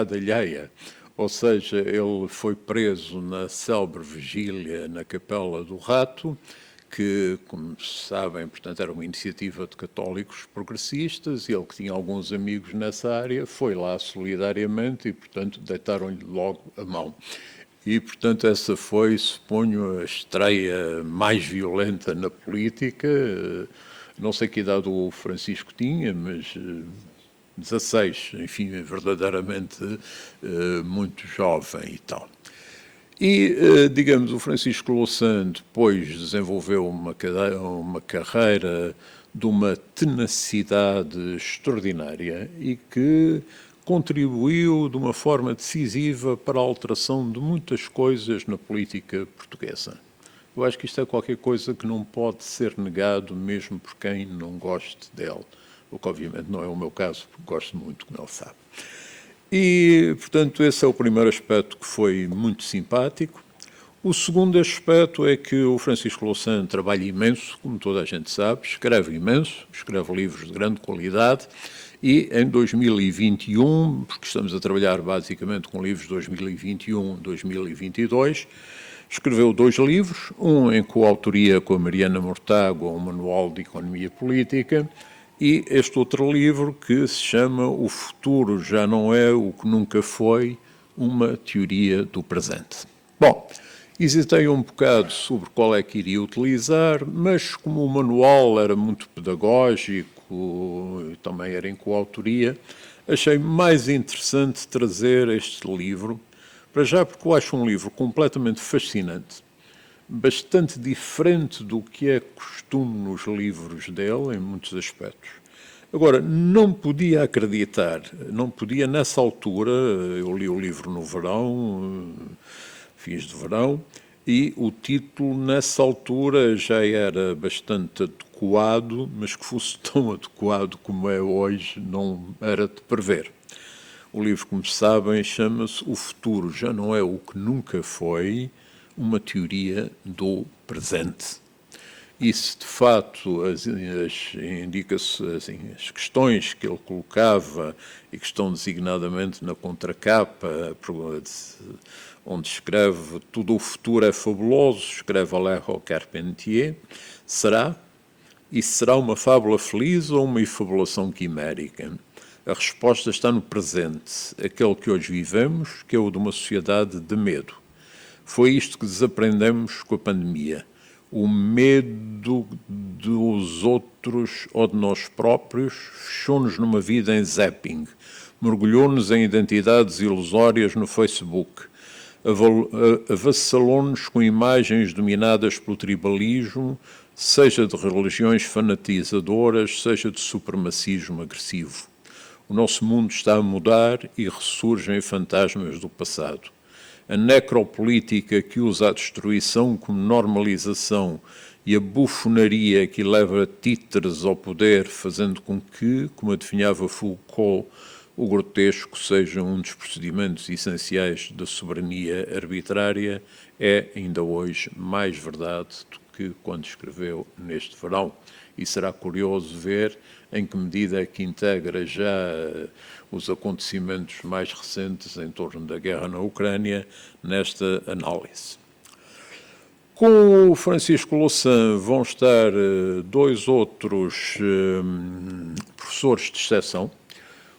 alheia, ou seja, ele foi preso na célebre vigília na Capela do Rato, que, como sabem, portanto, era uma iniciativa de católicos progressistas, e ele, que tinha alguns amigos nessa área, foi lá solidariamente e, portanto, deitaram-lhe logo a mão. E, portanto, essa foi, suponho, a estreia mais violenta na política. Não sei que idade o Francisco tinha, mas 16, enfim, verdadeiramente muito jovem e tal. E, digamos, o Francisco Louçã depois desenvolveu uma carreira de uma tenacidade extraordinária e que contribuiu de uma forma decisiva para a alteração de muitas coisas na política portuguesa. Eu acho que isto é qualquer coisa que não pode ser negado mesmo por quem não goste dele, o que obviamente não é o meu caso, porque gosto muito, como ele sabe. E, portanto, esse é o primeiro aspecto que foi muito simpático. O segundo aspecto é que o Francisco Louçã trabalha imenso, como toda a gente sabe, escreve imenso, escreve livros de grande qualidade, e em 2021, porque estamos a trabalhar basicamente com livros de 2021, 2022, escreveu 2 livros, um em coautoria com a Mariana Mortágua, um manual de economia política, e este outro livro que se chama O Futuro Já Não É o que Nunca Foi, uma teoria do presente. Bom, hesitei um bocado sobre qual é que iria utilizar, mas como o manual era muito pedagógico e também era em coautoria, achei mais interessante trazer este livro, para já porque eu acho um livro completamente fascinante, bastante diferente do que é costume nos livros dele, em muitos aspectos. Agora, não podia acreditar, não podia nessa altura, eu li o livro no verão, fins de verão, e o título nessa altura já era bastante adequado, mas que fosse tão adequado como é hoje não era de prever. O livro, como sabem, chama-se O Futuro Já Não É o que Nunca Foi, uma teoria do presente. E se de facto indica-se assim, as questões que ele colocava e que estão designadamente na contracapa, onde escreve tudo o futuro é fabuloso, escreve Alejo Carpentier, será? Isso será uma fábula feliz ou uma efabulação quimérica? A resposta está no presente, aquele que hoje vivemos, que é o de uma sociedade de medo. Foi isto que desaprendemos com a pandemia. O medo dos outros ou de nós próprios fechou-nos numa vida em zapping, mergulhou-nos em identidades ilusórias no Facebook, avassalou-nos com imagens dominadas pelo tribalismo, seja de religiões fanatizadoras, seja de supremacismo agressivo. O nosso mundo está a mudar e ressurgem fantasmas do passado. A necropolítica que usa a destruição como normalização e a bufonaria que leva títeres ao poder, fazendo com que, como adivinhava Foucault, o grotesco seja um dos procedimentos essenciais da soberania arbitrária, é ainda hoje mais verdade do que quando escreveu neste verão. E será curioso ver em que medida é que integra já os acontecimentos mais recentes em torno da guerra na Ucrânia nesta análise. Com o Francisco Louçã vão estar 2 outros professores de exceção.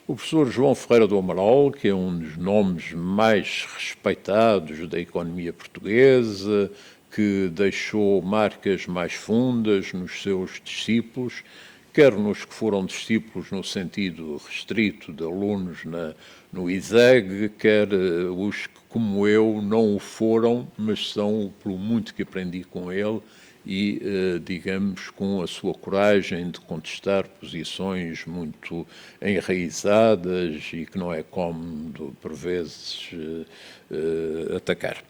O professor João Ferreira do Amaral, que é um dos nomes mais respeitados da economia portuguesa, que deixou marcas mais fundas nos seus discípulos, quer nos que foram discípulos no sentido restrito de alunos no ISEG, quer os que, como eu, não o foram, mas são pelo muito que aprendi com ele e, digamos, com a sua coragem de contestar posições muito enraizadas e que não é cómodo, por vezes, atacar.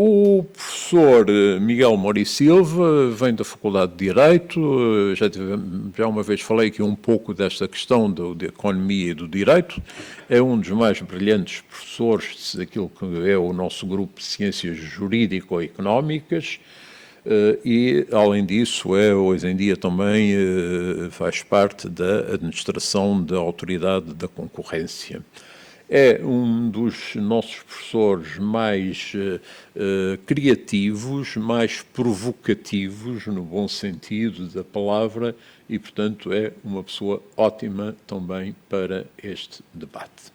O professor Miguel Mori Silva vem da Faculdade de Direito, já uma vez falei aqui um pouco desta questão da economia e do direito, é um dos mais brilhantes professores daquilo que é o nosso grupo de ciências jurídico-económicas e, além disso, hoje em dia também faz parte da administração da Autoridade da Concorrência. é um dos nossos professores mais criativos, mais provocativos, no bom sentido da palavra, e, portanto, é uma pessoa ótima também para este debate.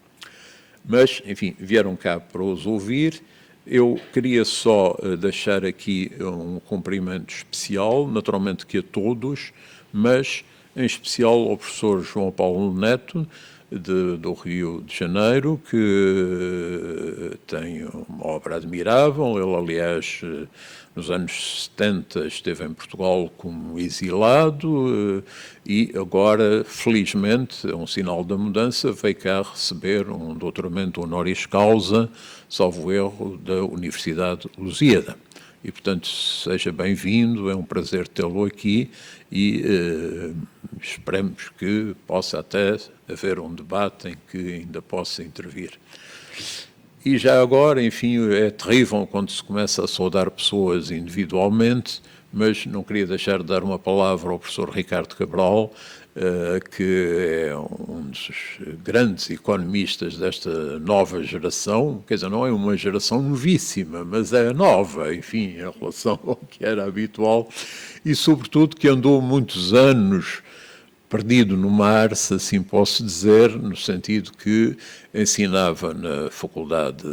Mas, enfim, vieram cá para os ouvir. Eu queria só deixar aqui um cumprimento especial, naturalmente que a todos, mas em especial ao professor João Paulo Neto, do Rio de Janeiro, que tem uma obra admirável. Ele, aliás, nos anos 70 esteve em Portugal como exilado e agora, felizmente, é um sinal da mudança, veio cá receber um doutoramento honoris causa, salvo erro, da Universidade de Lusíada. E, portanto, seja bem-vindo, é um prazer tê-lo aqui e esperemos que possa até haver um debate em que ainda possa intervir. E já agora, enfim, é terrível quando se começa a saudar pessoas individualmente, mas não queria deixar de dar uma palavra ao professor Ricardo Cabral, que é um dos grandes economistas desta nova geração, quer dizer, não é uma geração novíssima, mas é nova, enfim, em relação ao que era habitual, e sobretudo que andou muitos anos perdido no mar, se assim posso dizer, no sentido que ensinava na faculdade,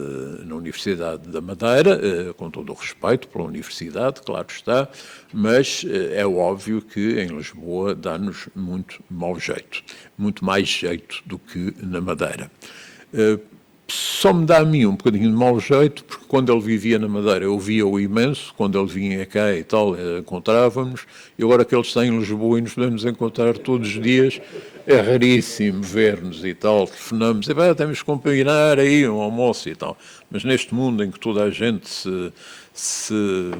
na Universidade da Madeira, com todo o respeito pela universidade, claro está, mas é óbvio que em Lisboa dá-nos muito mau jeito, muito mais jeito do que na Madeira. Só me dá a mim um bocadinho de mau jeito, porque quando ele vivia na Madeira eu via-o imenso, quando ele vinha cá e tal, encontrávamos, e agora que ele está em Lisboa e nos podemos encontrar todos os dias, é raríssimo ver-nos e tal, telefonamos, e bem, temos que combinar aí um almoço e tal. Mas neste mundo em que toda a gente se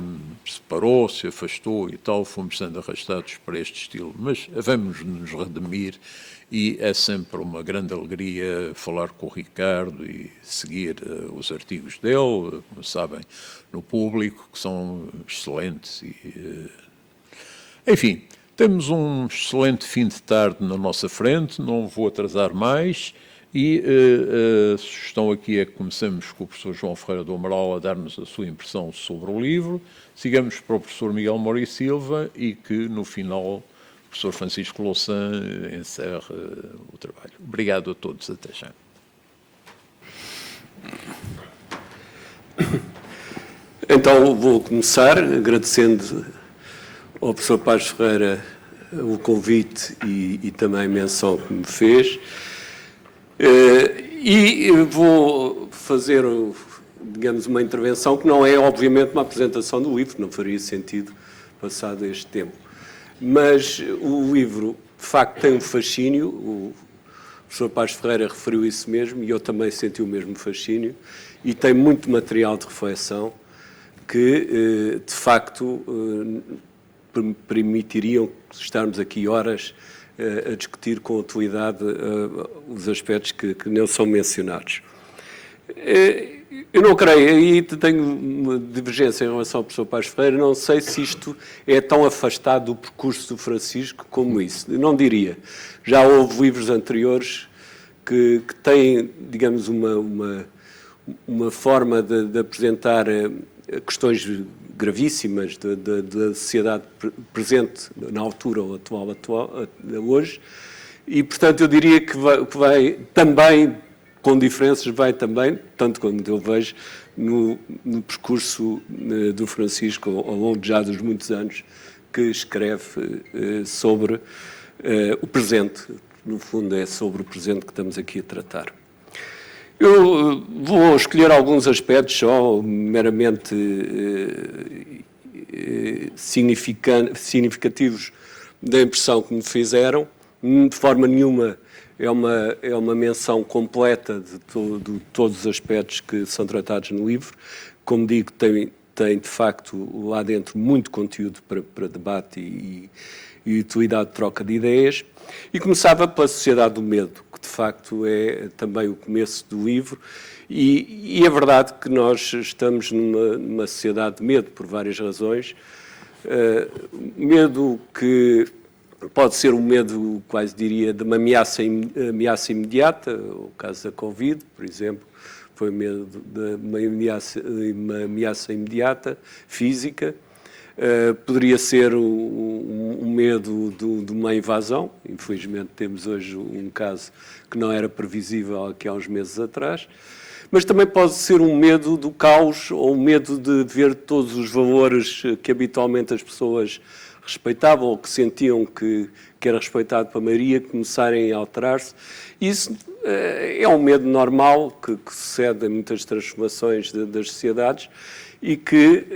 separou, se afastou e tal, fomos sendo arrastados para este estilo. Mas vamos nos redimir e é sempre uma grande alegria falar com o Ricardo e seguir os artigos dele, como sabem, no Público, que são excelentes. Enfim, temos um excelente fim de tarde na nossa frente, não vou atrasar mais. E a sugestão aqui é que comecemos com o professor João Ferreira do Amaral a dar-nos a sua impressão sobre o livro, sigamos para o professor Miguel Moura e Silva e que, no final, o professor Francisco Louçã encerre o trabalho. Obrigado a todos, até já. Então, vou começar agradecendo ao professor Paes Ferreira o convite e também a menção que me fez. E vou fazer, digamos, uma intervenção que não é, obviamente, uma apresentação do livro, não faria sentido passado este tempo. Mas o livro, de facto, tem um fascínio, o professor Paes Ferreira referiu isso mesmo, e eu também senti o mesmo fascínio, e tem muito material de reflexão que, de facto, permitiriam estarmos aqui horas a discutir com utilidade os aspectos que não são mencionados. Eu não creio, e tenho uma divergência em relação ao professor Paes Ferreira, não sei se isto é tão afastado do percurso do Francisco como isso. Eu não diria. Já houve livros anteriores que têm, digamos, uma forma de apresentar questões gravíssimas da sociedade presente na altura ou atual hoje, e, portanto, eu diria que vai também, com diferenças, vai também, tanto quanto eu vejo, no percurso do Francisco, ao longo já dos muitos anos, que escreve sobre o presente. No fundo, é sobre o presente que estamos aqui a tratar. Eu vou escolher alguns aspectos só meramente significativos da impressão que me fizeram. De forma nenhuma é uma menção completa de todos os aspectos que são tratados no livro. Como digo, tem de facto lá dentro muito conteúdo para debate e utilidade de troca de ideias. E começava pela Sociedade do Medo, que de facto é também o começo do livro, e é verdade que nós estamos numa sociedade de medo por várias razões. Medo que Pode ser um medo, quase diria, de uma ameaça imediata, o caso da Covid, por exemplo, foi medo de uma ameaça imediata, física. Poderia ser um medo de uma invasão. Infelizmente temos hoje um caso que não era previsível aqui há uns meses atrás. Mas também pode ser um medo do caos ou um medo de ver todos os valores que habitualmente as pessoas respeitavam ou que sentiam que era respeitado para a maioria começarem a alterar-se. Isso é um medo normal que sucede a muitas transformações das sociedades e que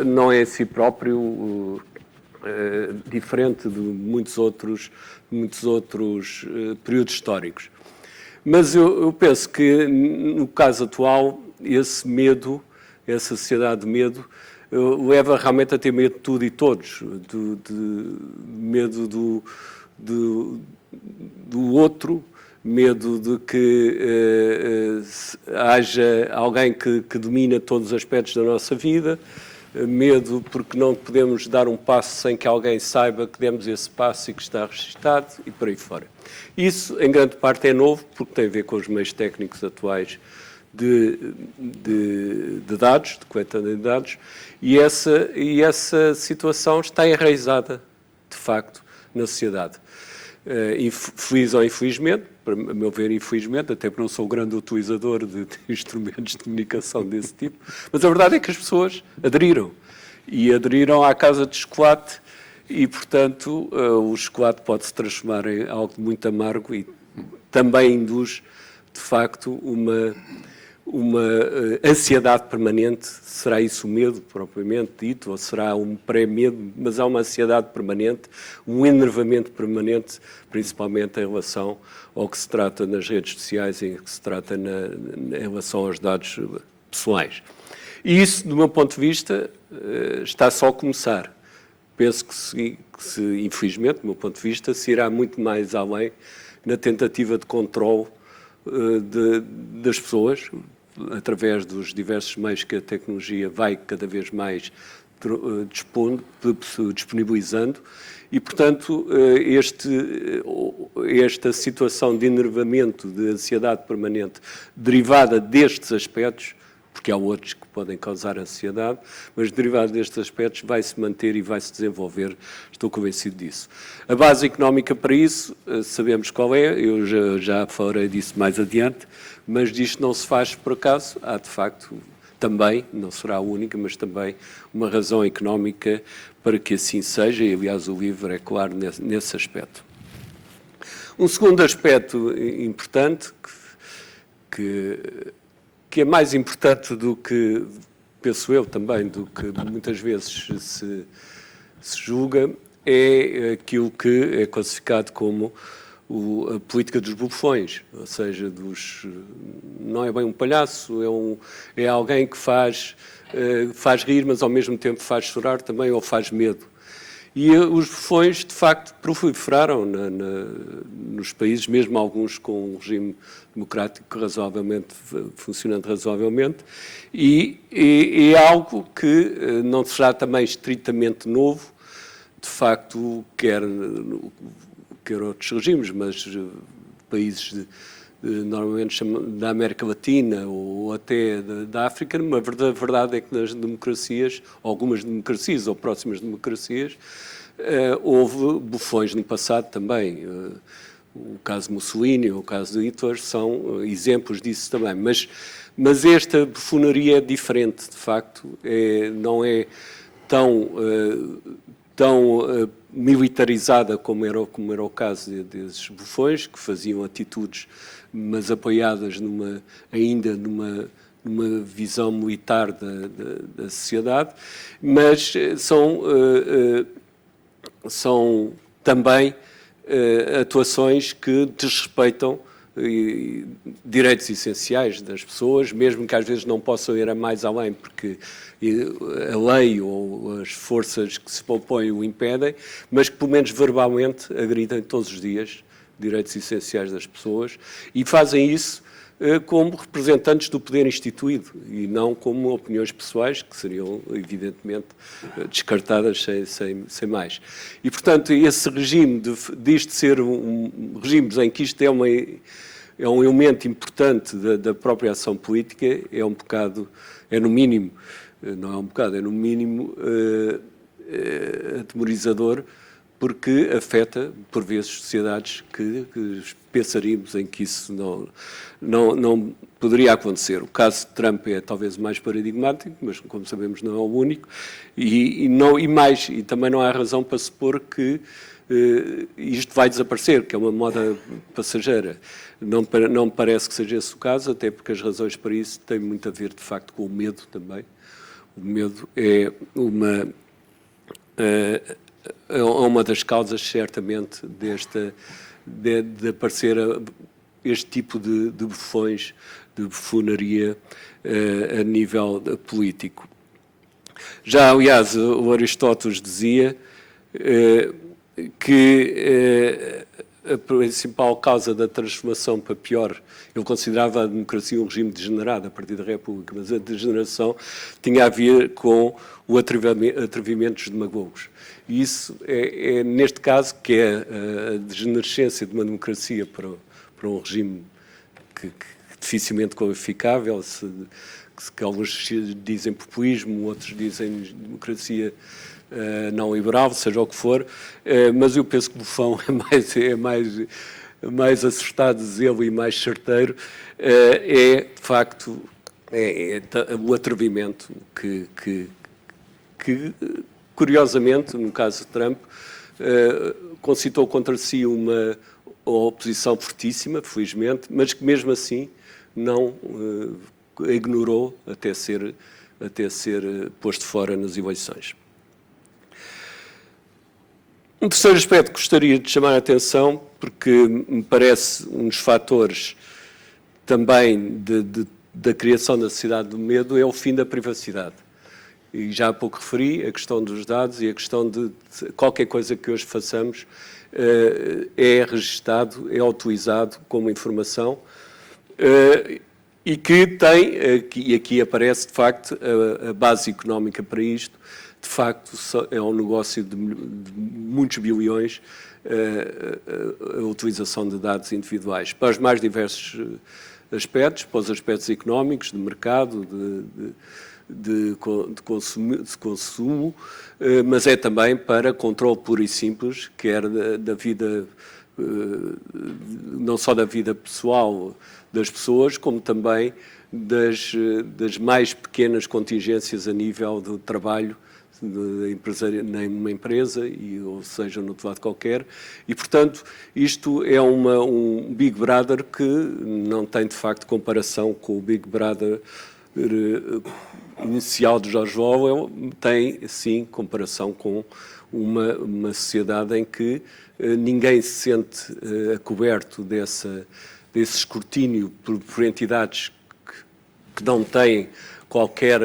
não é em si próprio diferente de muitos outros períodos históricos. Mas eu penso que, no caso atual, esse medo, essa sociedade de medo, leva realmente a ter medo de tudo e todos, medo do outro, medo de que haja alguém que domina todos os aspectos da nossa vida, medo porque não podemos dar um passo sem que alguém saiba que demos esse passo e que está registado e por aí fora. Isso, em grande parte, é novo porque tem a ver com os meios técnicos atuais de dados, de coleta de dados, e essa situação está enraizada, de facto, na sociedade. Feliz ou infelizmente, para meu ver, infelizmente, até porque não sou grande utilizador de instrumentos de comunicação desse tipo, mas a verdade é que as pessoas aderiram. E aderiram à casa de chocolate e, portanto, o chocolate pode se transformar em algo muito amargo e também induz, de facto, uma ansiedade permanente. Será isso o medo, propriamente dito, ou será um pré-medo, mas há uma ansiedade permanente, um enervamento permanente, principalmente em relação ao que se trata nas redes sociais e em que se trata em relação aos dados pessoais. E isso, do meu ponto de vista, está só a começar. Penso que infelizmente, do meu ponto de vista, se irá muito mais além na tentativa de controle das pessoas, através dos diversos meios que a tecnologia vai cada vez mais disponibilizando e, portanto, esta situação de enervamento, de ansiedade permanente derivada destes aspectos, porque há outros que podem causar ansiedade, mas derivado destes aspectos vai-se manter e vai-se desenvolver, estou convencido disso. A base económica para isso, sabemos qual é, eu já falarei disso mais adiante, mas disto não se faz por acaso, há de facto também, não será a única, mas também uma razão económica para que assim seja, e aliás o livro é claro nesse aspecto. Um segundo aspecto importante, que é mais importante do que, penso eu também, do que muitas vezes se julga, é aquilo que é classificado como a política dos bufões, ou seja, não é bem um palhaço, é alguém que faz rir, mas ao mesmo tempo faz chorar também, ou faz medo. E os bufões, de facto, proliferaram nos países, mesmo alguns com um regime democrático funcionando razoavelmente, e é algo que não será também estritamente novo, de facto, quer outros regimes, mas países normalmente da América Latina ou até da África, mas a verdade é que nas democracias, algumas democracias ou próximas democracias, houve bufões no passado também. O caso de Mussolini ou o caso de Hitler são exemplos disso também. Mas esta bufonaria é diferente, de facto, não é tão militarizada como era o caso desses bufões, que faziam atitudes, mas apoiadas ainda numa visão militar da sociedade, mas são também atuações que desrespeitam direitos essenciais das pessoas, mesmo que às vezes não possam ir a mais além, porque a lei ou as forças que se opõem o impedem, mas que pelo menos verbalmente agridem todos os dias direitos essenciais das pessoas e fazem isso como representantes do poder instituído e não como opiniões pessoais que seriam, evidentemente, descartadas sem mais. E, portanto, esse regime, disto ser regimes em que isto é um elemento importante da própria ação política, é um bocado, é no mínimo, não é um bocado, é no mínimo atemorizador, porque afeta, por vezes, sociedades que pensaríamos em que isso não poderia acontecer. O caso de Trump é talvez mais paradigmático, mas, como sabemos, não é o único, e também não há razão para supor que isto vai desaparecer, que é uma moda passageira. Não me parece que seja esse o caso, até porque as razões para isso têm muito a ver, de facto, com o medo também. O medo é uma das causas, certamente, de aparecer este tipo de bufões, de bufonaria a nível político. Já, aliás, o Aristóteles dizia que a principal causa da transformação para pior, ele considerava a democracia um regime degenerado a partir da República, mas a degeneração tinha a ver com o atrevimento dos demagogos. E isso é neste caso, que é a degenerescência de uma democracia para um regime que dificilmente qualificável, que alguns dizem populismo, outros dizem democracia não liberal, seja o que for, mas eu penso que o bufão é mais acertado dizê-lo e mais certeiro, de facto, o atrevimento que curiosamente, no caso de Trump, concitou contra si uma oposição fortíssima, felizmente, mas que mesmo assim não ignorou até ser posto fora nas eleições. Um terceiro aspecto que gostaria de chamar a atenção, porque me parece um dos fatores também da criação da sociedade do medo, é o fim da privacidade. E já há pouco referi a questão dos dados e a questão de qualquer coisa que hoje façamos é registado, é autorizado como informação e que tem, e aqui aparece de facto a base económica para isto, de facto é um negócio de muitos bilhões a utilização de dados individuais para os mais diversos aspectos, para os aspectos económicos, de mercado, de consumo, mas é também para controle puro e simples, quer da vida, não só da vida pessoal das pessoas, como também das mais pequenas contingências a nível do trabalho numa empresa, ou seja, no outro lado qualquer, e, portanto, isto é um Big Brother que não tem, de facto, comparação com o Big Brother inicial de George Orwell, tem, sim, comparação com uma sociedade em que ninguém se sente acoberto desse escrutínio por entidades que não têm qualquer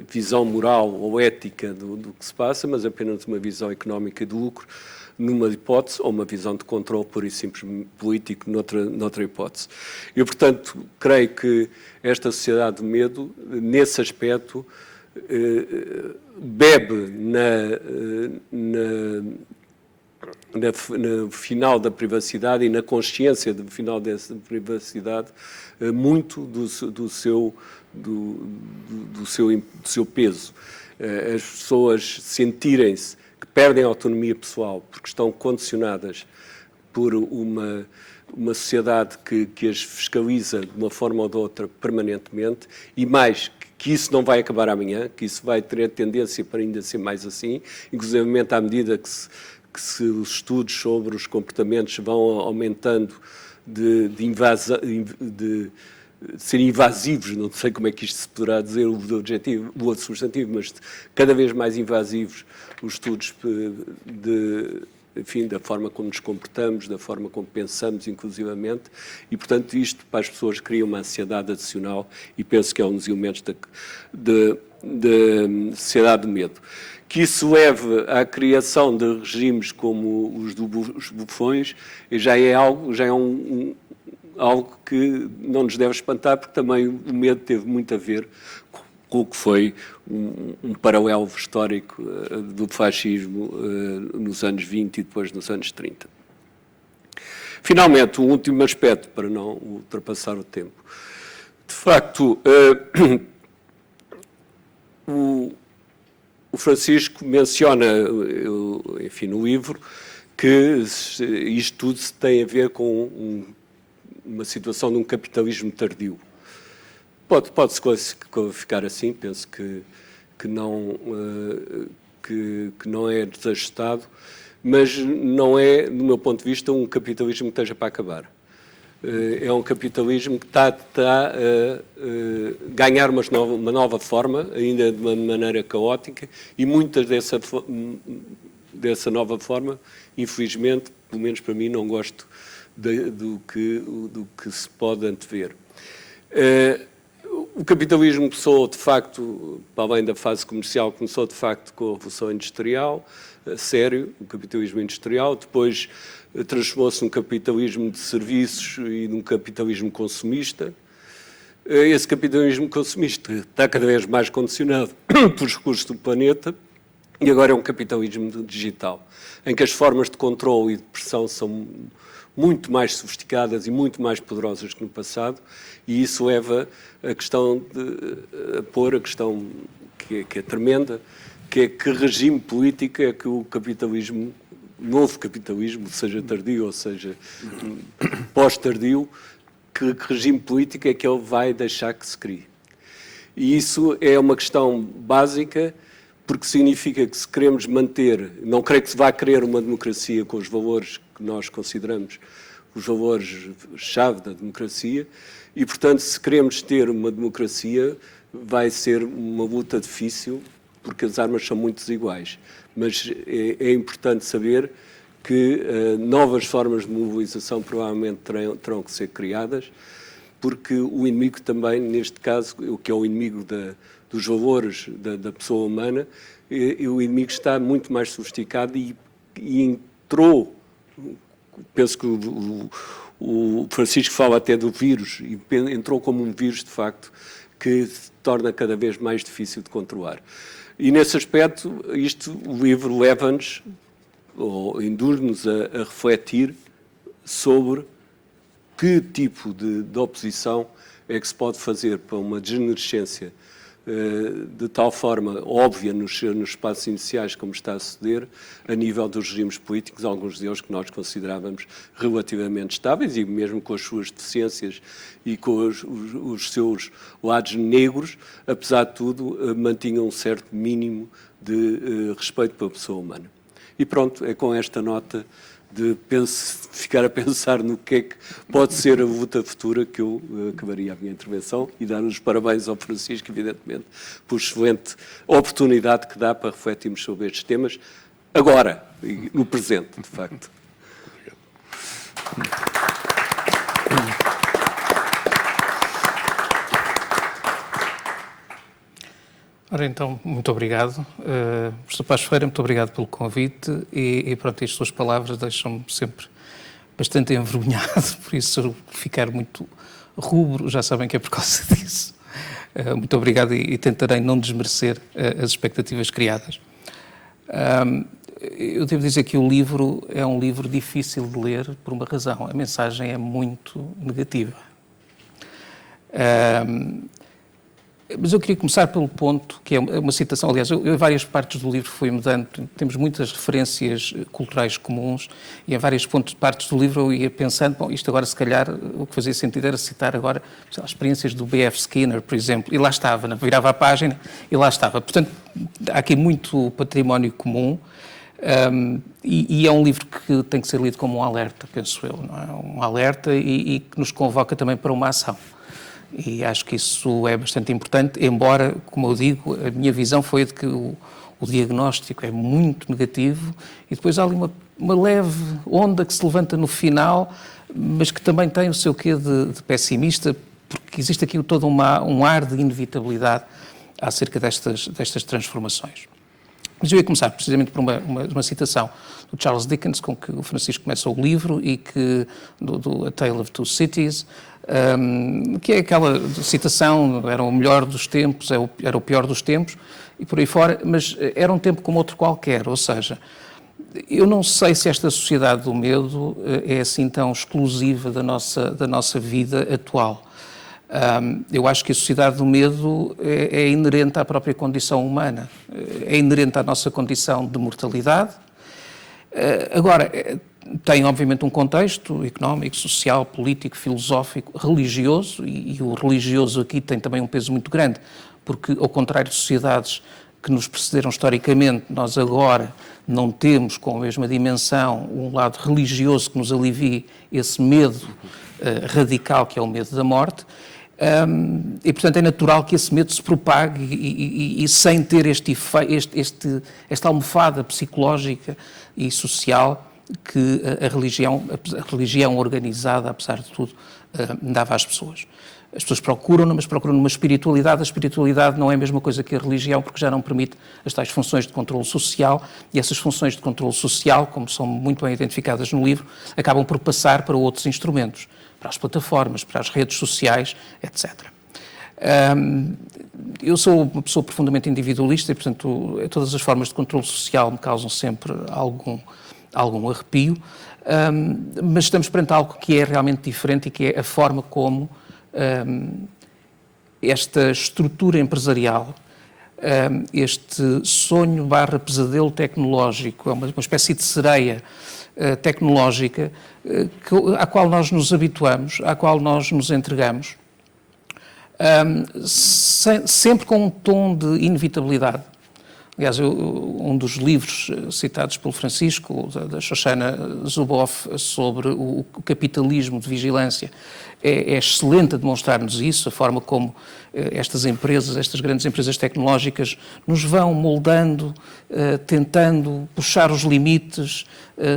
visão moral ou ética do que se passa, mas apenas uma visão económica de lucro, numa hipótese, ou uma visão de controle puro e simples político noutra hipótese. Eu, portanto, creio que esta sociedade do medo, nesse aspecto, bebe no final da privacidade e na consciência do final dessa privacidade muito do seu peso. As pessoas sentirem-se que perdem a autonomia pessoal porque estão condicionadas por uma sociedade que as fiscaliza de uma forma ou de outra permanentemente, e mais, que isso não vai acabar amanhã, que isso vai ter a tendência para ainda ser mais assim, inclusive à medida que os estudos sobre os comportamentos vão aumentando de serem invasivos, não sei como é que isto se poderá dizer, o outro substantivo, mas cada vez mais invasivos os estudos da forma como nos comportamos, da forma como pensamos, inclusivamente, e, portanto, isto para as pessoas cria uma ansiedade adicional e penso que é um dos elementos da sociedade do medo. Que isso leve à criação de regimes como os bufões já é algo que não nos deve espantar, porque também o medo teve muito a ver com o que foi um paralelo histórico do fascismo nos anos 20 e depois nos anos 30. Finalmente, um último aspecto, para não ultrapassar o tempo. De facto, o Francisco menciona, enfim, no livro, que isto tudo tem a ver com uma situação de um capitalismo tardio. Pode-se qualificar assim, penso que não é desajustado, mas não é, do meu ponto de vista, um capitalismo que esteja para acabar. É um capitalismo que está a ganhar uma nova forma, ainda de uma maneira caótica, e muitas dessa nova forma, infelizmente, pelo menos para mim, não gosto do que se pode antever. O capitalismo começou, de facto, para além da fase comercial, começou, de facto, com a Revolução Industrial, sério, o capitalismo industrial, depois transformou-se num capitalismo de serviços e num capitalismo consumista. Esse capitalismo consumista está cada vez mais condicionado pelos recursos do planeta e agora é um capitalismo digital, em que as formas de controle e de pressão são muito mais sofisticadas e muito mais poderosas que no passado, e isso leva a questão a pôr a questão que é tremenda, que é que regime político é que o capitalismo, novo capitalismo, seja tardio ou seja pós-tardio, que regime político é que ele vai deixar que se crie. E isso é uma questão básica, porque significa que se queremos manter, não creio que se vá querer uma democracia com os valores que nós consideramos os valores-chave da democracia, e, portanto, se queremos ter uma democracia, vai ser uma luta difícil, porque as armas são muito desiguais. Mas é importante saber que novas formas de mobilização provavelmente terão que ser criadas, porque o inimigo também, neste caso, o que é o inimigo dos valores da pessoa humana, o inimigo está muito mais sofisticado e entrou, penso que o Francisco fala até do vírus, e entrou como um vírus, de facto, que se torna cada vez mais difícil de controlar. E, nesse aspecto, o livro leva-nos, ou induz-nos a refletir sobre que tipo de oposição é que se pode fazer para uma degenerescência de tal forma óbvia nos espaços iniciais como está a suceder, a nível dos regimes políticos, alguns deles que nós considerávamos relativamente estáveis, e mesmo com as suas deficiências e com os seus lados negros, apesar de tudo, mantinham um certo mínimo de respeito pela pessoa humana. E pronto, é com esta nota de ficar a pensar no que é que pode ser a luta futura que eu acabaria a minha intervenção, e dar os parabéns ao Francisco, evidentemente, por excelente oportunidade que dá para refletirmos sobre estes temas, agora, no presente, de facto. Ora, então, muito obrigado. Professor Paz Ferreira, muito obrigado pelo convite e pronto, as suas palavras deixam-me sempre bastante envergonhado, por isso ficar muito rubro, já sabem que é por causa disso. Muito obrigado e tentarei não desmerecer as expectativas criadas. Eu devo dizer que o livro é um livro difícil de ler por uma razão. A mensagem é muito negativa. Mas eu queria começar pelo ponto, que é uma citação, aliás, eu em várias partes do livro fui mudando, temos muitas referências culturais comuns, e em várias partes do livro eu ia pensando, bom, isto agora se calhar, o que fazia sentido era citar agora as experiências do B.F. Skinner, por exemplo, e lá estava, virava a página e lá estava. Portanto, há aqui muito património comum, e é um livro que tem que ser lido como um alerta, penso eu, não é? Um alerta e que nos convoca também para uma ação. E acho que isso é bastante importante, embora, como eu digo, a minha visão foi de que o diagnóstico é muito negativo e depois há ali uma leve onda que se levanta no final, mas que também tem o seu quê de pessimista, porque existe aqui todo um ar de inevitabilidade acerca destas transformações. Mas eu ia começar precisamente por uma citação do Charles Dickens, com que o Francisco começa o livro, e que, do A Tale of Two Cities, que é aquela citação, era o melhor dos tempos, era o pior dos tempos, e por aí fora, mas era um tempo como outro qualquer, ou seja, eu não sei se esta sociedade do medo é assim tão exclusiva da nossa vida atual. Eu acho que a sociedade do medo é inerente à própria condição humana, é inerente à nossa condição de mortalidade. Agora, tem obviamente um contexto económico, social, político, filosófico, religioso, e o religioso aqui tem também um peso muito grande, porque, ao contrário de sociedades que nos precederam historicamente, nós agora não temos com a mesma dimensão um lado religioso que nos alivie esse medo radical que é o medo da morte. E, portanto, é natural que esse medo se propague e sem ter esta almofada psicológica e social que a religião organizada, apesar de tudo, dava às pessoas. As pessoas procuram-na, mas procuram uma espiritualidade. A espiritualidade não é a mesma coisa que a religião, porque já não permite as tais funções de controle social, e essas funções de controle social, como são muito bem identificadas no livro, acabam por passar para outros instrumentos, para as plataformas, para as redes sociais, etc. Eu sou uma pessoa profundamente individualista e, portanto, todas as formas de controle social me causam sempre algum arrepio, mas estamos perante algo que é realmente diferente, e que é a forma como esta estrutura empresarial, este sonho / pesadelo tecnológico, é uma espécie de sereia tecnológica à qual nós nos habituamos, à qual nós nos entregamos, sempre com um tom de inevitabilidade. Aliás, um dos livros citados pelo Francisco, da Shoshana Zuboff, sobre o capitalismo de vigilância, é excelente a demonstrar-nos isso, a forma como estas grandes empresas tecnológicas, nos vão moldando, tentando puxar os limites,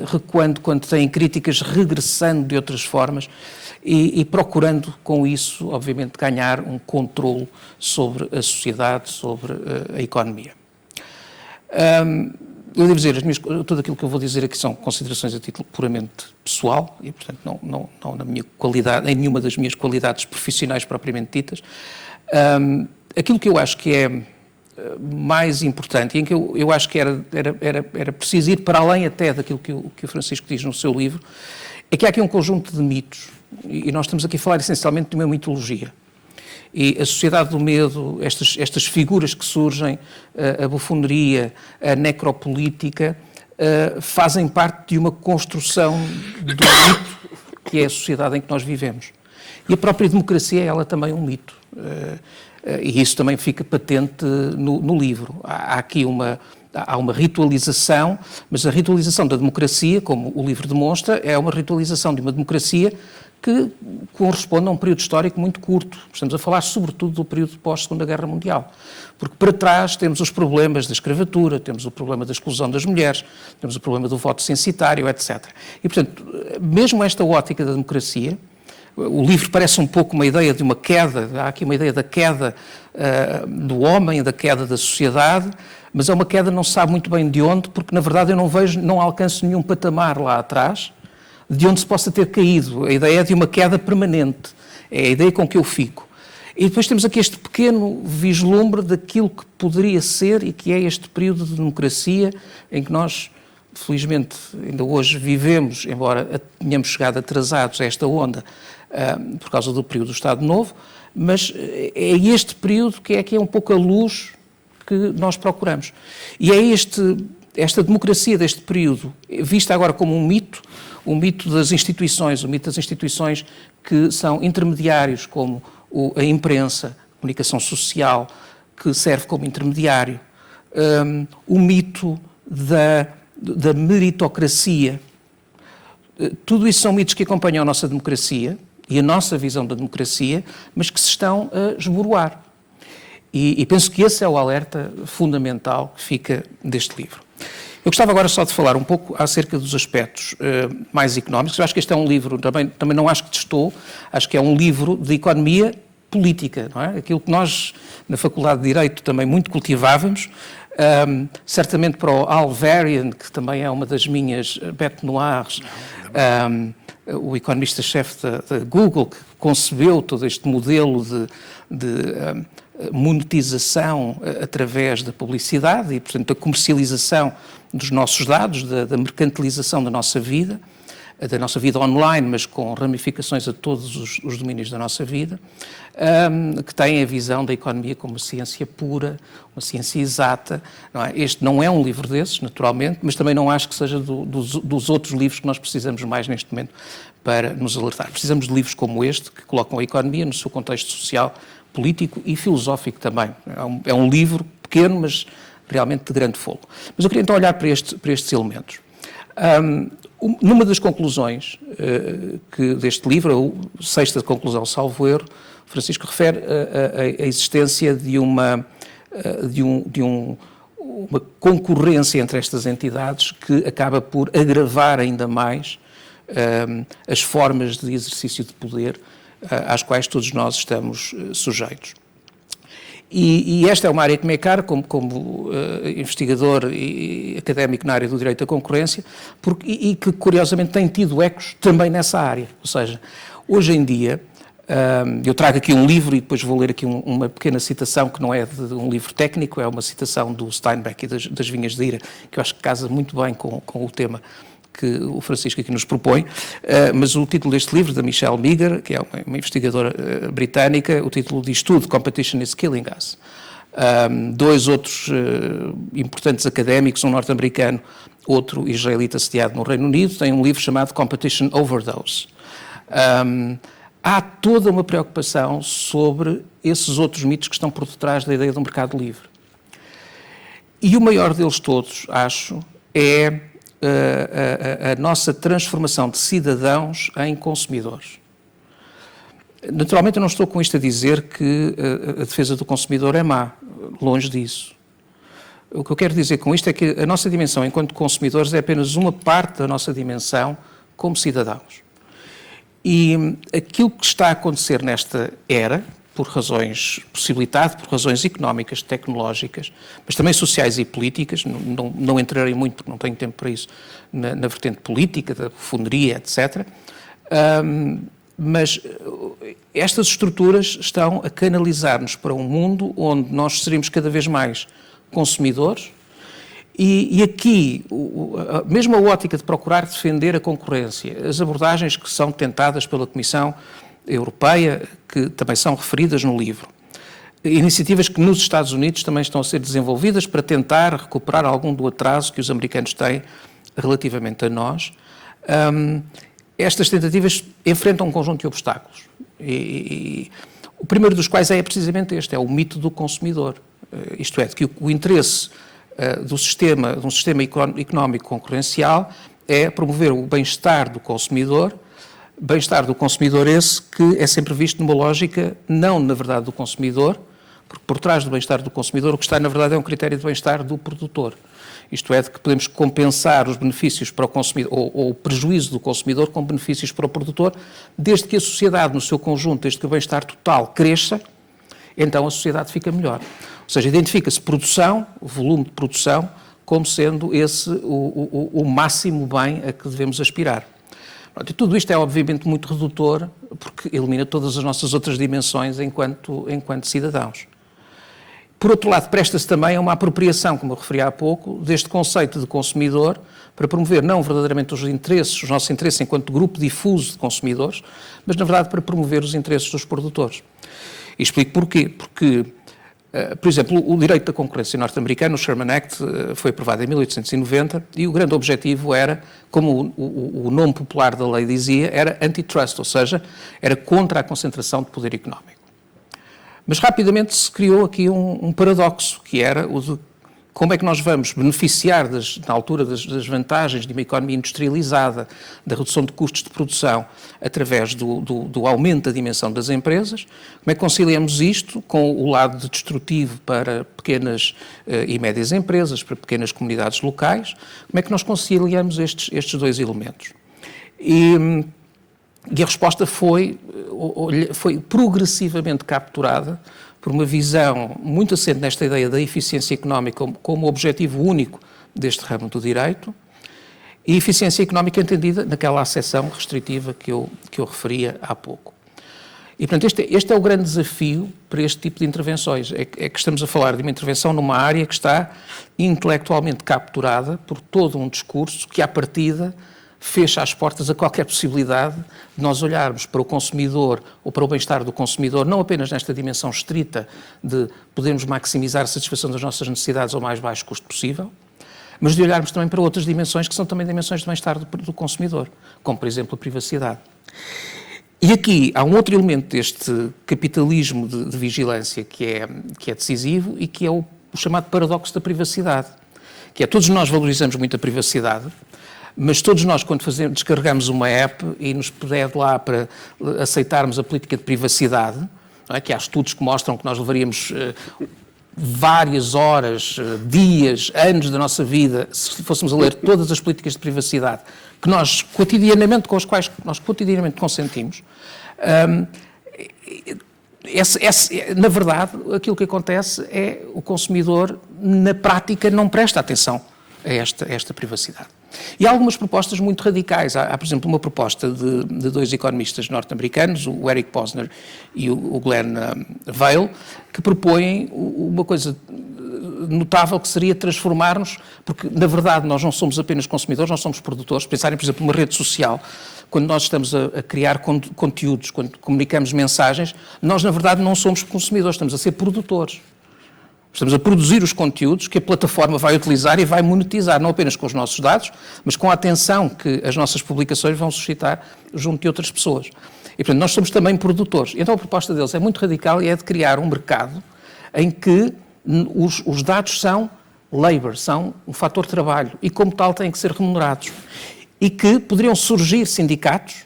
recuando quando têm críticas, regressando de outras formas e procurando, com isso, obviamente, ganhar um controle sobre a sociedade, sobre a economia. Eu devo dizer, tudo aquilo que eu vou dizer aqui são considerações a título puramente pessoal e, portanto, não na minha qualidade, em nenhuma das minhas qualidades profissionais propriamente ditas. Aquilo que eu acho que é mais importante, e em que eu acho que era preciso ir para além até daquilo que o Francisco diz no seu livro, é que há aqui um conjunto de mitos, e nós estamos aqui a falar essencialmente de uma mitologia. E a sociedade do medo, estas figuras que surgem, a bufoneria, a necropolítica, fazem parte de uma construção do mito que é a sociedade em que nós vivemos. E a própria democracia é ela também um mito. E isso também fica patente no livro. Há aqui uma ritualização, mas a ritualização da democracia, como o livro demonstra, é uma ritualização de uma democracia que corresponde a um período histórico muito curto. Estamos a falar, sobretudo, do período pós-Segunda Guerra Mundial. Porque para trás temos os problemas da escravatura, temos o problema da exclusão das mulheres, temos o problema do voto censitário, etc. E, portanto, mesmo esta ótica da democracia, o livro parece um pouco uma ideia de uma queda, há aqui uma ideia da queda do homem, da queda da sociedade, mas é uma queda não se sabe muito bem de onde, porque, na verdade, eu não alcanço nenhum patamar lá atrás de onde se possa ter caído. A ideia é de uma queda permanente, é a ideia com que eu fico. E depois temos aqui este pequeno vislumbre daquilo que poderia ser e que é este período de democracia em que nós, felizmente, ainda hoje vivemos, embora tenhamos chegado atrasados a esta onda por causa do período do Estado Novo, mas é este período que é um pouco a luz que nós procuramos. E é esta democracia deste período, vista agora como um mito das instituições, o mito das instituições que são intermediários, como a imprensa, a comunicação social, que serve como intermediário, o mito da meritocracia. Tudo isso são mitos que acompanham a nossa democracia e a nossa visão da democracia, mas que se estão a esboroar. E penso que esse é o alerta fundamental que fica deste livro. Eu gostava agora só de falar um pouco acerca dos aspectos mais económicos. Eu acho que este é um livro, também não acho que testou, acho que é um livro de economia política, não é? Aquilo que nós, na Faculdade de Direito, também muito cultivávamos, certamente para o Hal Varian, que também é uma das minhas bêtes noires, o economista-chefe da Google, que concebeu todo este modelo de monetização através da publicidade e, portanto, da comercialização dos nossos dados, da mercantilização da nossa vida online, mas com ramificações a todos os domínios da nossa vida, que têm a visão da economia como uma ciência pura, uma ciência exata. Não é? Este não é um livro desses, naturalmente, mas também não acho que seja dos outros livros que nós precisamos mais neste momento para nos alertar. Precisamos de livros como este, que colocam a economia no seu contexto social, político e filosófico também. É um livro pequeno, mas realmente de grande fogo. Mas eu queria então olhar para estes elementos. Numa das conclusões deste livro, a sexta conclusão, salvo erro, Francisco refere a existência de uma concorrência entre estas entidades que acaba por agravar ainda mais as formas de exercício de poder às quais todos nós estamos sujeitos. E esta é uma área que me é cara, como investigador e académico na área do direito da concorrência, e que, curiosamente, tem tido ecos também nessa área. Ou seja, hoje em dia, eu trago aqui um livro e depois vou ler aqui uma pequena citação que não é de um livro técnico, é uma citação do Steinbeck e das Vinhas de Ira, que eu acho que casa muito bem com o tema que o Francisco aqui nos propõe, mas o título deste livro, da Michelle Meagher, que é uma investigadora britânica, o título diz tudo: Competition is Killing Us. Dois outros importantes académicos, um norte-americano, outro israelita sediado no Reino Unido, têm um livro chamado Competition Overdose. Há toda uma preocupação sobre esses outros mitos que estão por detrás da ideia do mercado livre. E o maior deles todos, acho, é a nossa transformação de cidadãos em consumidores. Naturalmente, eu não estou com isto a dizer que a defesa do consumidor é má, longe disso. O que eu quero dizer com isto é que a nossa dimensão enquanto consumidores é apenas uma parte da nossa dimensão como cidadãos. E aquilo que está a acontecer nesta era, por razões possibilitadas, por razões económicas, tecnológicas, mas também sociais e políticas, não entrarei muito porque não tenho tempo para isso, na vertente política, da bufonaria, etc. Mas estas estruturas estão a canalizar-nos para um mundo onde nós seremos cada vez mais consumidores e aqui, mesmo a ótica de procurar defender a concorrência, as abordagens que são tentadas pela Comissão Europeia, que também são referidas no livro. Iniciativas que nos Estados Unidos também estão a ser desenvolvidas para tentar recuperar algum do atraso que os americanos têm relativamente a nós. Estas tentativas enfrentam um conjunto de obstáculos. E o primeiro dos quais é precisamente este, é o mito do consumidor. Isto é, de que o interesse de um sistema económico concorrencial é promover o bem-estar do consumidor esse que é sempre visto numa lógica não, na verdade, do consumidor, porque por trás do bem-estar do consumidor o que está, na verdade, é um critério de bem-estar do produtor. Isto é, de que podemos compensar os benefícios para o consumidor, ou o prejuízo do consumidor com benefícios para o produtor, desde que a sociedade, no seu conjunto, desde que o bem-estar total cresça, então a sociedade fica melhor. Ou seja, identifica-se produção, o volume de produção, como sendo esse o máximo bem a que devemos aspirar. E tudo isto é obviamente muito redutor, porque elimina todas as nossas outras dimensões enquanto cidadãos. Por outro lado, presta-se também a uma apropriação, como eu referi há pouco, deste conceito de consumidor para promover não verdadeiramente os nossos interesses enquanto grupo difuso de consumidores, mas na verdade para promover os interesses dos produtores. E explico porquê. Porque, por exemplo, o direito da concorrência norte-americano, o Sherman Act, foi aprovado em 1890 e o grande objetivo era, como o nome popular da lei dizia, era antitrust, ou seja, era contra a concentração de poder económico. Mas rapidamente se criou aqui um paradoxo, que era o de como é que nós vamos beneficiar, na altura das vantagens de uma economia industrializada, da redução de custos de produção, através do aumento da dimensão das empresas, como é que conciliamos isto com o lado destrutivo para pequenas e médias empresas, para pequenas comunidades locais, como é que nós conciliamos estes dois elementos? E E a resposta foi progressivamente capturada por uma visão muito assente nesta ideia da eficiência económica como objetivo único deste ramo do direito, e eficiência económica entendida naquela acessão restritiva que eu referia há pouco. E, portanto, este é o grande desafio para este tipo de intervenções, é que estamos a falar de uma intervenção numa área que está intelectualmente capturada por todo um discurso que, à partida, fecha as portas a qualquer possibilidade de nós olharmos para o consumidor ou para o bem-estar do consumidor, não apenas nesta dimensão estrita de podermos maximizar a satisfação das nossas necessidades ao mais baixo custo possível, mas de olharmos também para outras dimensões que são também dimensões de bem-estar do consumidor, como, por exemplo, a privacidade. E aqui há um outro elemento deste capitalismo de vigilância que é decisivo e que é o chamado paradoxo da privacidade, que é todos nós valorizamos muito a privacidade, mas todos nós, quando descarregamos uma app e nos pede lá para aceitarmos a política de privacidade, não é? Que há estudos que mostram que nós levaríamos várias horas, dias, anos da nossa vida, se fôssemos a ler todas as políticas de privacidade que nós cotidianamente, com as quais nós cotidianamente consentimos, na verdade, aquilo que acontece é o consumidor, na prática, não presta atenção a esta privacidade. E há algumas propostas muito radicais. Há, por exemplo, uma proposta de dois economistas norte-americanos, o Eric Posner e o Glenn Vail, que propõem uma coisa notável, que seria transformar-nos, porque, na verdade, nós não somos apenas consumidores, nós somos produtores. Pensarem, por exemplo, numa rede social, quando nós estamos a criar conteúdos, quando comunicamos mensagens, nós, na verdade, não somos consumidores, estamos a ser produtores. Estamos a produzir os conteúdos que a plataforma vai utilizar e vai monetizar, não apenas com os nossos dados, mas com a atenção que as nossas publicações vão suscitar junto de outras pessoas. E, portanto, nós somos também produtores. Então, a proposta deles é muito radical e é de criar um mercado em que os dados são labor, são um fator de trabalho e, como tal, têm que ser remunerados. E que poderiam surgir sindicatos,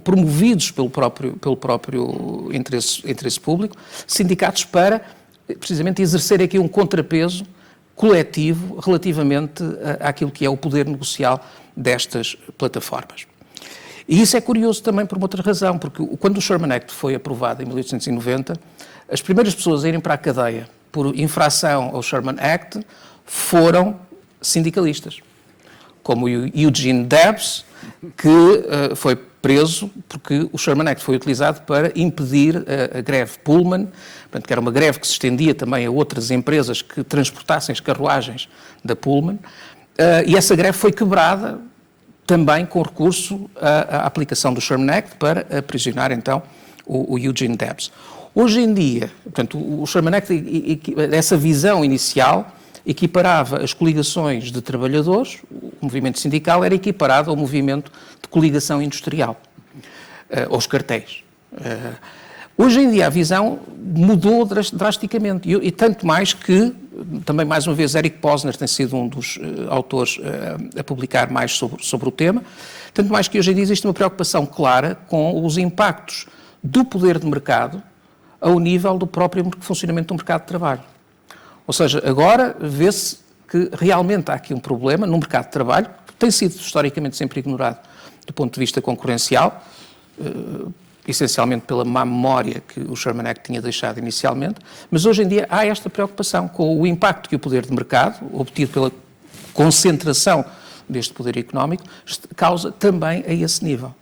promovidos pelo próprio interesse público, sindicatos para precisamente exercer aqui um contrapeso coletivo relativamente àquilo que é o poder negocial destas plataformas. E isso é curioso também por uma outra razão, porque quando o Sherman Act foi aprovado em 1890, as primeiras pessoas a irem para a cadeia por infração ao Sherman Act foram sindicalistas, como o Eugene Debs, que foi preso porque o Sherman Act foi utilizado para impedir a greve Pullman, portanto, que era uma greve que se estendia também a outras empresas que transportassem as carruagens da Pullman, e essa greve foi quebrada também com recurso à aplicação do Sherman Act para aprisionar, então, o Eugene Debs. Hoje em dia, portanto, o Sherman Act, essa visão inicial, equiparava as coligações de trabalhadores, o movimento sindical era equiparado ao movimento de coligação industrial, aos cartéis. Hoje em dia a visão mudou drasticamente, e tanto mais que, também mais uma vez, Eric Posner tem sido um dos autores a publicar mais sobre o tema, tanto mais que hoje em dia existe uma preocupação clara com os impactos do poder de mercado ao nível do próprio funcionamento do mercado de trabalho. Ou seja, agora vê-se que realmente há aqui um problema no mercado de trabalho, que tem sido historicamente sempre ignorado do ponto de vista concorrencial, essencialmente pela má memória que o Sherman Act tinha deixado inicialmente, mas hoje em dia há esta preocupação com o impacto que o poder de mercado, obtido pela concentração deste poder económico, causa também a esse nível.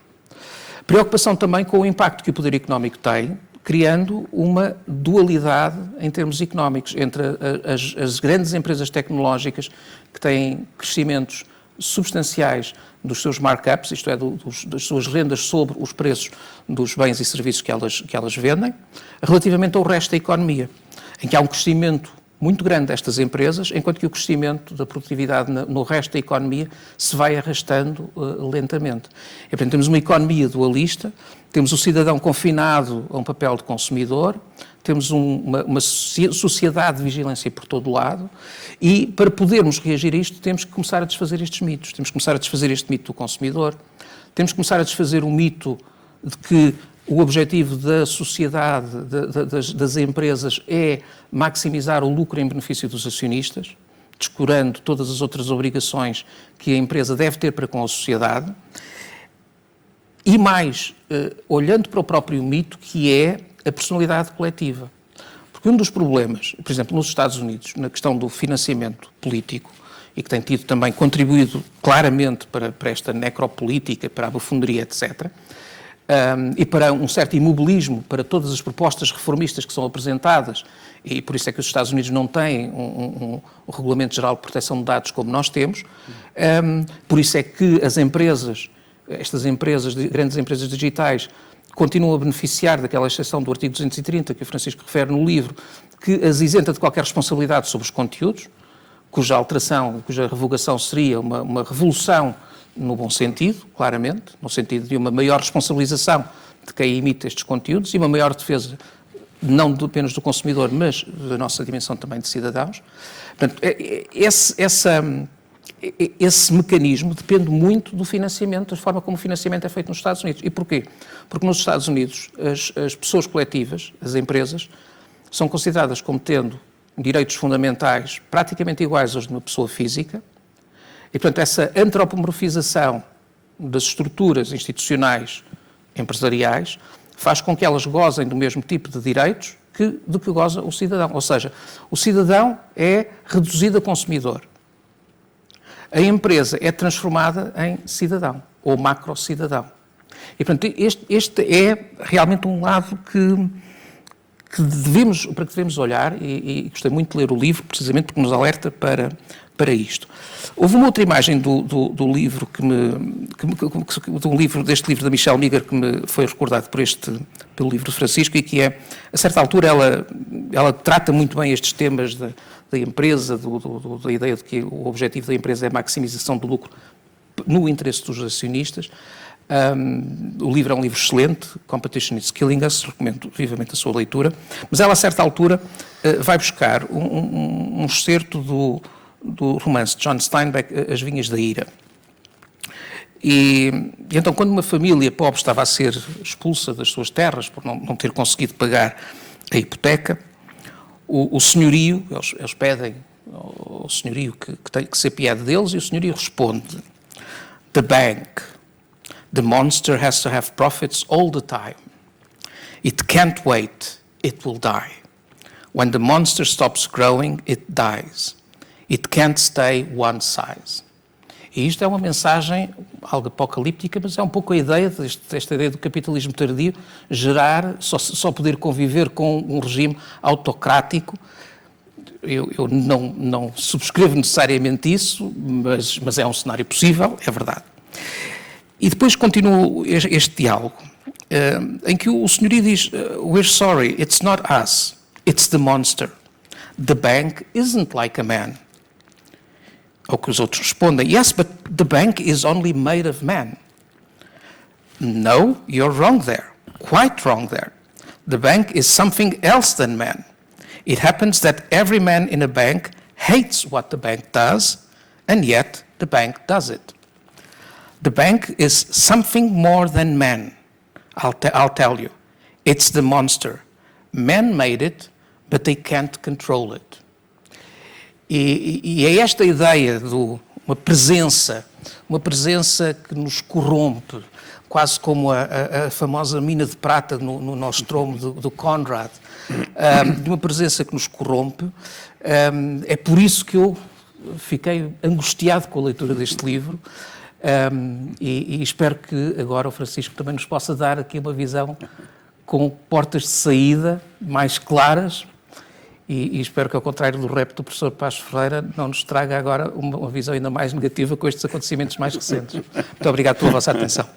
Preocupação também com o impacto que o poder económico tem, criando uma dualidade em termos económicos entre as grandes empresas tecnológicas que têm crescimentos substanciais dos seus markups, isto é, das suas rendas sobre os preços dos bens e serviços que elas vendem, relativamente ao resto da economia, em que há um crescimento muito grande destas empresas, enquanto que o crescimento da produtividade no resto da economia se vai arrastando lentamente. E, portanto, temos uma economia dualista, temos o cidadão confinado a um papel de consumidor, temos uma sociedade de vigilância por todo o lado e, para podermos reagir a isto, temos que começar a desfazer estes mitos. Temos que começar a desfazer este mito do consumidor, temos que começar a desfazer o mito de que o objetivo da sociedade, das empresas, é maximizar o lucro em benefício dos acionistas, descurando todas as outras obrigações que a empresa deve ter para com a sociedade. E mais, olhando para o próprio mito, que é a personalidade coletiva. Porque um dos problemas, por exemplo, nos Estados Unidos, na questão do financiamento político, e que tem tido também contribuído claramente para esta necropolítica, para a bufoneria, etc., e para um certo imobilismo para todas as propostas reformistas que são apresentadas, e por isso é que os Estados Unidos não têm um Regulamento Geral de Proteção de Dados como nós temos, por isso é que as empresas, estas empresas, grandes empresas digitais, continuam a beneficiar daquela exceção do artigo 230 que o Francisco refere no livro, que as isenta de qualquer responsabilidade sobre os conteúdos, cuja alteração, cuja revogação seria uma revolução no bom sentido, claramente, no sentido de uma maior responsabilização de quem emite estes conteúdos e uma maior defesa, não apenas do consumidor, mas da nossa dimensão também de cidadãos. Portanto, esse mecanismo depende muito do financiamento, da forma como o financiamento é feito nos Estados Unidos. E porquê? Porque nos Estados Unidos as pessoas coletivas, as empresas, são consideradas como tendo direitos fundamentais praticamente iguais aos de uma pessoa física, e, portanto, essa antropomorfização das estruturas institucionais empresariais faz com que elas gozem do mesmo tipo de direitos do que goza o cidadão. Ou seja, o cidadão é reduzido a consumidor. A empresa é transformada em cidadão, ou macro-cidadão. E, portanto, este é realmente um lado para que devemos olhar, e gostei muito de ler o livro, precisamente porque nos alerta para isto. Houve uma outra imagem do livro deste livro da Michelle Meagher que me foi recordado pelo livro de Francisco, e que é, a certa altura, ela trata muito bem estes temas da empresa, da ideia de que o objetivo da empresa é a maximização do lucro no interesse dos acionistas. O livro é um livro excelente, Competition is Killing Us, recomendo vivamente a sua leitura, mas ela, a certa altura, vai buscar um excerto do romance de John Steinbeck, As Vinhas da Ira. E então, quando uma família pobre estava a ser expulsa das suas terras por não ter conseguido pagar a hipoteca, o senhorio, eles pedem ao senhorio que se apiede deles, e o senhorio responde: "The bank, the monster has to have profits all the time. It can't wait, it will die. When the monster stops growing, it dies. It can't stay one size." E isto é uma mensagem algo apocalíptica, mas é um pouco a ideia desta ideia do capitalismo tardio, só poder conviver com um regime autocrático. Eu não subscrevo necessariamente isso, mas é um cenário possível, é verdade. E depois continua este diálogo, em que o senhorio diz: "We're sorry, it's not us, it's the monster. The bank isn't like a man." Ao que os outros respondem: "Yes, but the bank is only made of men." "No, you're wrong there, quite wrong there. The bank is something else than men. It happens that every man in a bank hates what the bank does, and yet the bank does it. The bank is something more than men. I'll tell you. It's the monster. Men made it, but they can't control it." E é esta ideia de uma presença que nos corrompe, quase como a famosa mina de prata no Nostromo do Conrad, de uma presença que nos corrompe. É por isso que eu fiquei angustiado com a leitura deste livro, e espero que agora o Francisco também nos possa dar aqui uma visão com portas de saída mais claras, e espero que, ao contrário do rap do professor Passos Ferreira, não nos traga agora uma visão ainda mais negativa com estes acontecimentos mais recentes. Muito obrigado pela vossa atenção.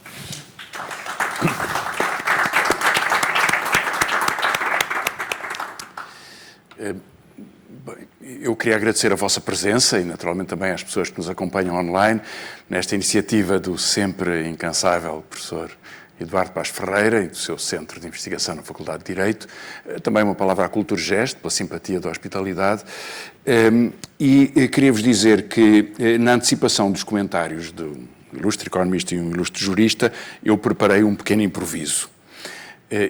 Eu queria agradecer a vossa presença e, naturalmente, também às pessoas que nos acompanham online nesta iniciativa do sempre incansável professor Eduardo Passos Ferreira e do seu Centro de Investigação na Faculdade de Direito. Também uma palavra à Culturgest, pela simpatia da hospitalidade. E queria-vos dizer que, na antecipação dos comentários do ilustre economista e um ilustre jurista, eu preparei um pequeno improviso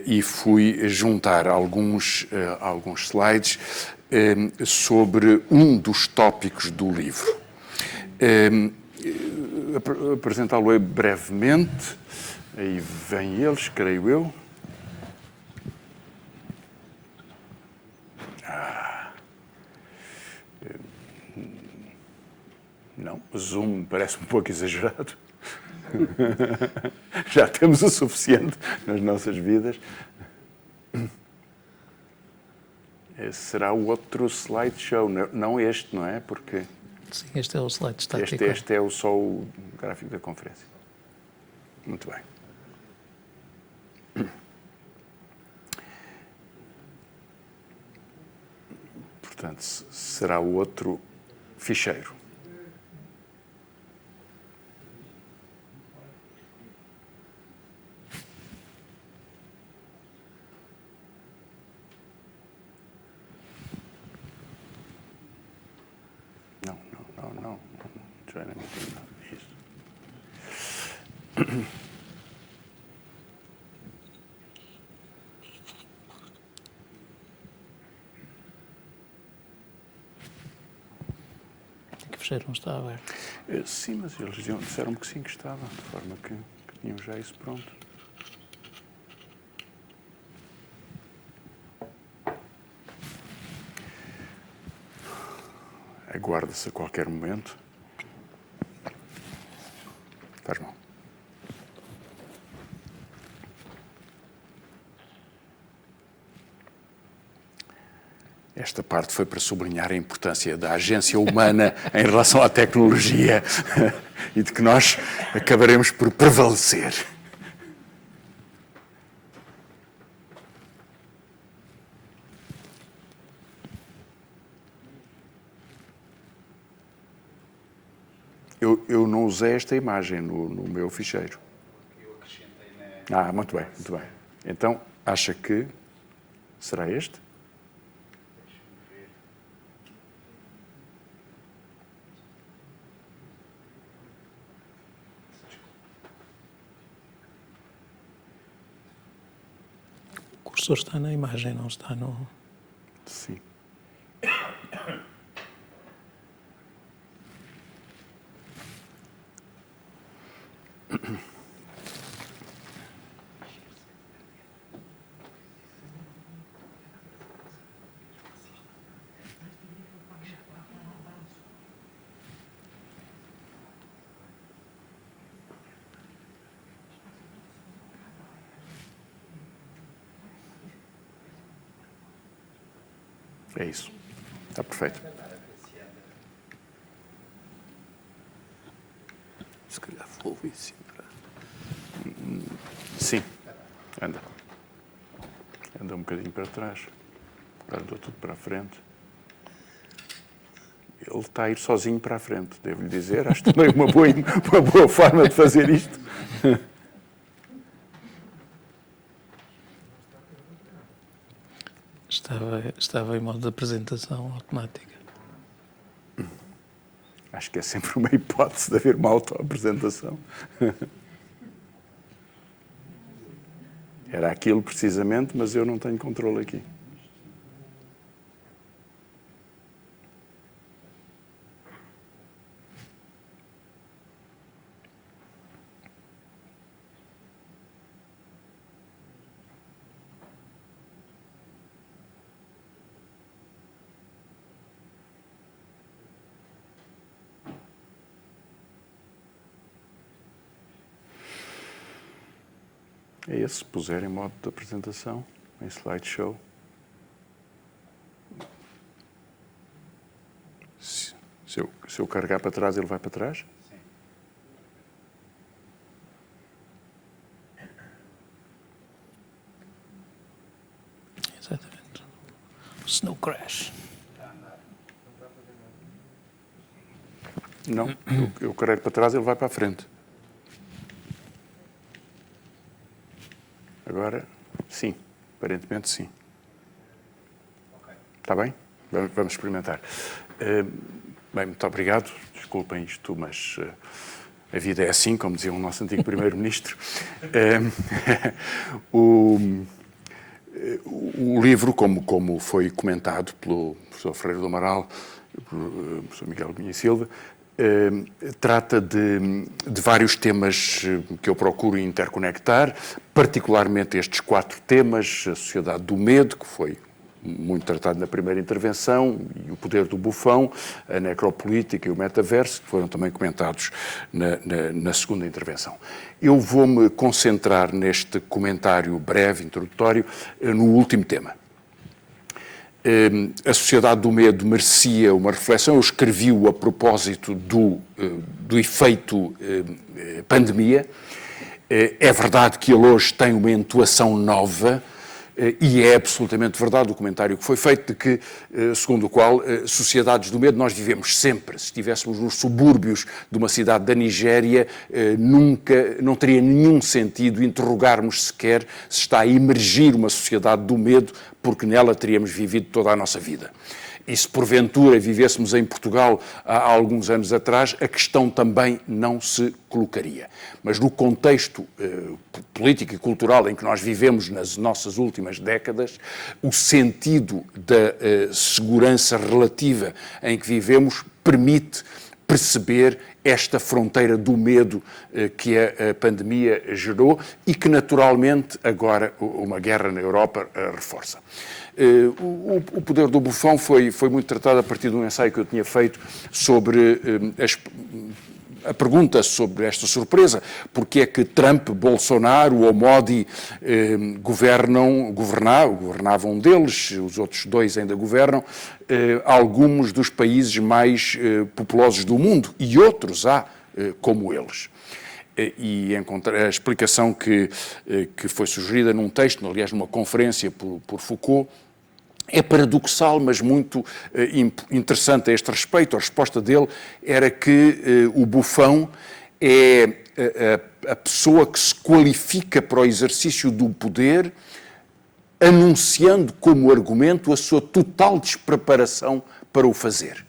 e fui juntar alguns slides sobre um dos tópicos do livro. Apresentá-lo brevemente. Aí vêm eles, creio eu. Não, zoom parece um pouco exagerado. Já temos o suficiente nas nossas vidas. Esse será o outro slideshow, não este, não é? Porque Sim, este é o slide estático. este é só o gráfico da conferência. Muito bem. Portanto, será o outro ficheiro. Não. Já não entendi nada disso. Que o fecheiro não está aberto. Sim, mas eles disseram-me que sim, que estava, de forma que tinham já isso pronto. Aguarda-se a qualquer momento. Faz mal. Esta parte foi para sublinhar a importância da agência humana em relação à tecnologia e de que nós acabaremos por prevalecer. Eu não usei esta imagem no meu ficheiro. Eu acrescentei na... Muito bem, muito bem. Então, acha que será este? O cursor está na imagem, não está no... Sim. É isso. Está perfeito. Se calhar vou isso para... Sim. Anda. Anda um bocadinho para trás. Agora dou tudo para a frente. Ele está a ir sozinho para a frente, devo-lhe dizer. Acho também uma boa forma de fazer isto. Estava em modo de apresentação automática. Acho que é sempre uma hipótese de haver uma autoapresentação. Era aquilo precisamente, mas eu não tenho controle aqui. É esse, se puser em modo de apresentação, em slideshow. Se eu carregar para trás, ele vai para trás? Sim. Exatamente. Snow Crash. Não, eu carrego para trás, ele vai para a frente. Agora, sim. Aparentemente, sim. Está bem? Vamos experimentar. Bem, muito obrigado. Desculpem isto, mas a vida é assim, como dizia o nosso antigo primeiro-ministro. O livro, como foi comentado pelo professor Freire do Amaral e pelo professor Miguel Cunha Silva, trata de vários temas que eu procuro interconectar, particularmente estes 4 temas: a sociedade do medo, que foi muito tratado na primeira intervenção, e o poder do bufão, a necropolítica e o metaverso, que foram também comentados na segunda intervenção. Eu vou-me concentrar neste comentário breve, introdutório, no último tema. A sociedade do medo merecia uma reflexão. Eu escrevi-o a propósito do efeito pandemia. É verdade que ele hoje tem uma entoação nova, e é absolutamente verdade o comentário que foi feito de que, segundo o qual, sociedades do medo nós vivemos sempre. Se estivéssemos nos subúrbios de uma cidade da Nigéria, não teria nenhum sentido interrogarmos sequer se está a emergir uma sociedade do medo, porque nela teríamos vivido toda a nossa vida. E se porventura vivêssemos em Portugal há alguns anos atrás, a questão também não se colocaria. Mas no contexto político e cultural em que nós vivemos nas nossas últimas décadas, o sentido da segurança relativa em que vivemos permite perceber esta fronteira do medo que a pandemia gerou e que, naturalmente, agora uma guerra na Europa reforça. O poder do bufão foi muito tratado a partir de um ensaio que eu tinha feito sobre a pergunta sobre esta surpresa: porque é que Trump, Bolsonaro ou Modi governavam um deles, os outros 2 ainda governam, alguns dos países mais populosos do mundo, e outros há como eles. E encontrei a explicação que foi sugerida num texto, aliás numa conferência por Foucault, é paradoxal, mas muito interessante a este respeito. A resposta dele era que o bufão é a pessoa que se qualifica para o exercício do poder, anunciando como argumento a sua total despreparação para o fazer.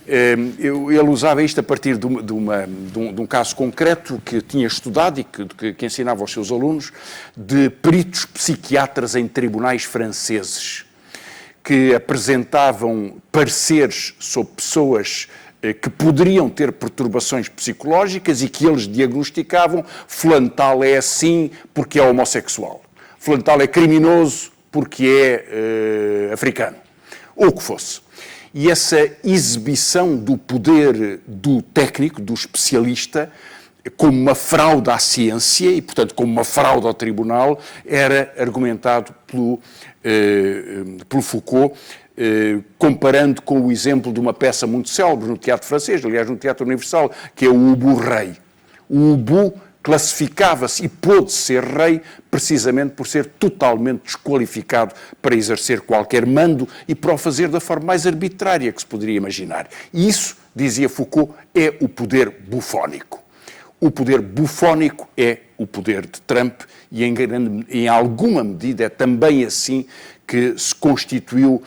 Ele usava isto a partir de um caso concreto que tinha estudado e que ensinava aos seus alunos, de peritos psiquiatras em tribunais franceses, que apresentavam pareceres sobre pessoas que poderiam ter perturbações psicológicas e que eles diagnosticavam: fulano tal é assim porque é homossexual, fulano tal é criminoso porque é africano, ou o que fosse. E essa exibição do poder do técnico, do especialista, como uma fraude à ciência e, portanto, como uma fraude ao tribunal, era argumentado pelo Foucault, comparando com o exemplo de uma peça muito célebre no teatro francês, aliás, no Teatro Universal, que é o Ubu Rei. O Ubu classificava-se e pôde ser rei precisamente por ser totalmente desqualificado para exercer qualquer mando e para o fazer da forma mais arbitrária que se poderia imaginar. E isso, dizia Foucault, é o poder bufónico. O poder bufónico é o poder de Trump e, em alguma medida, é também assim que se constituiu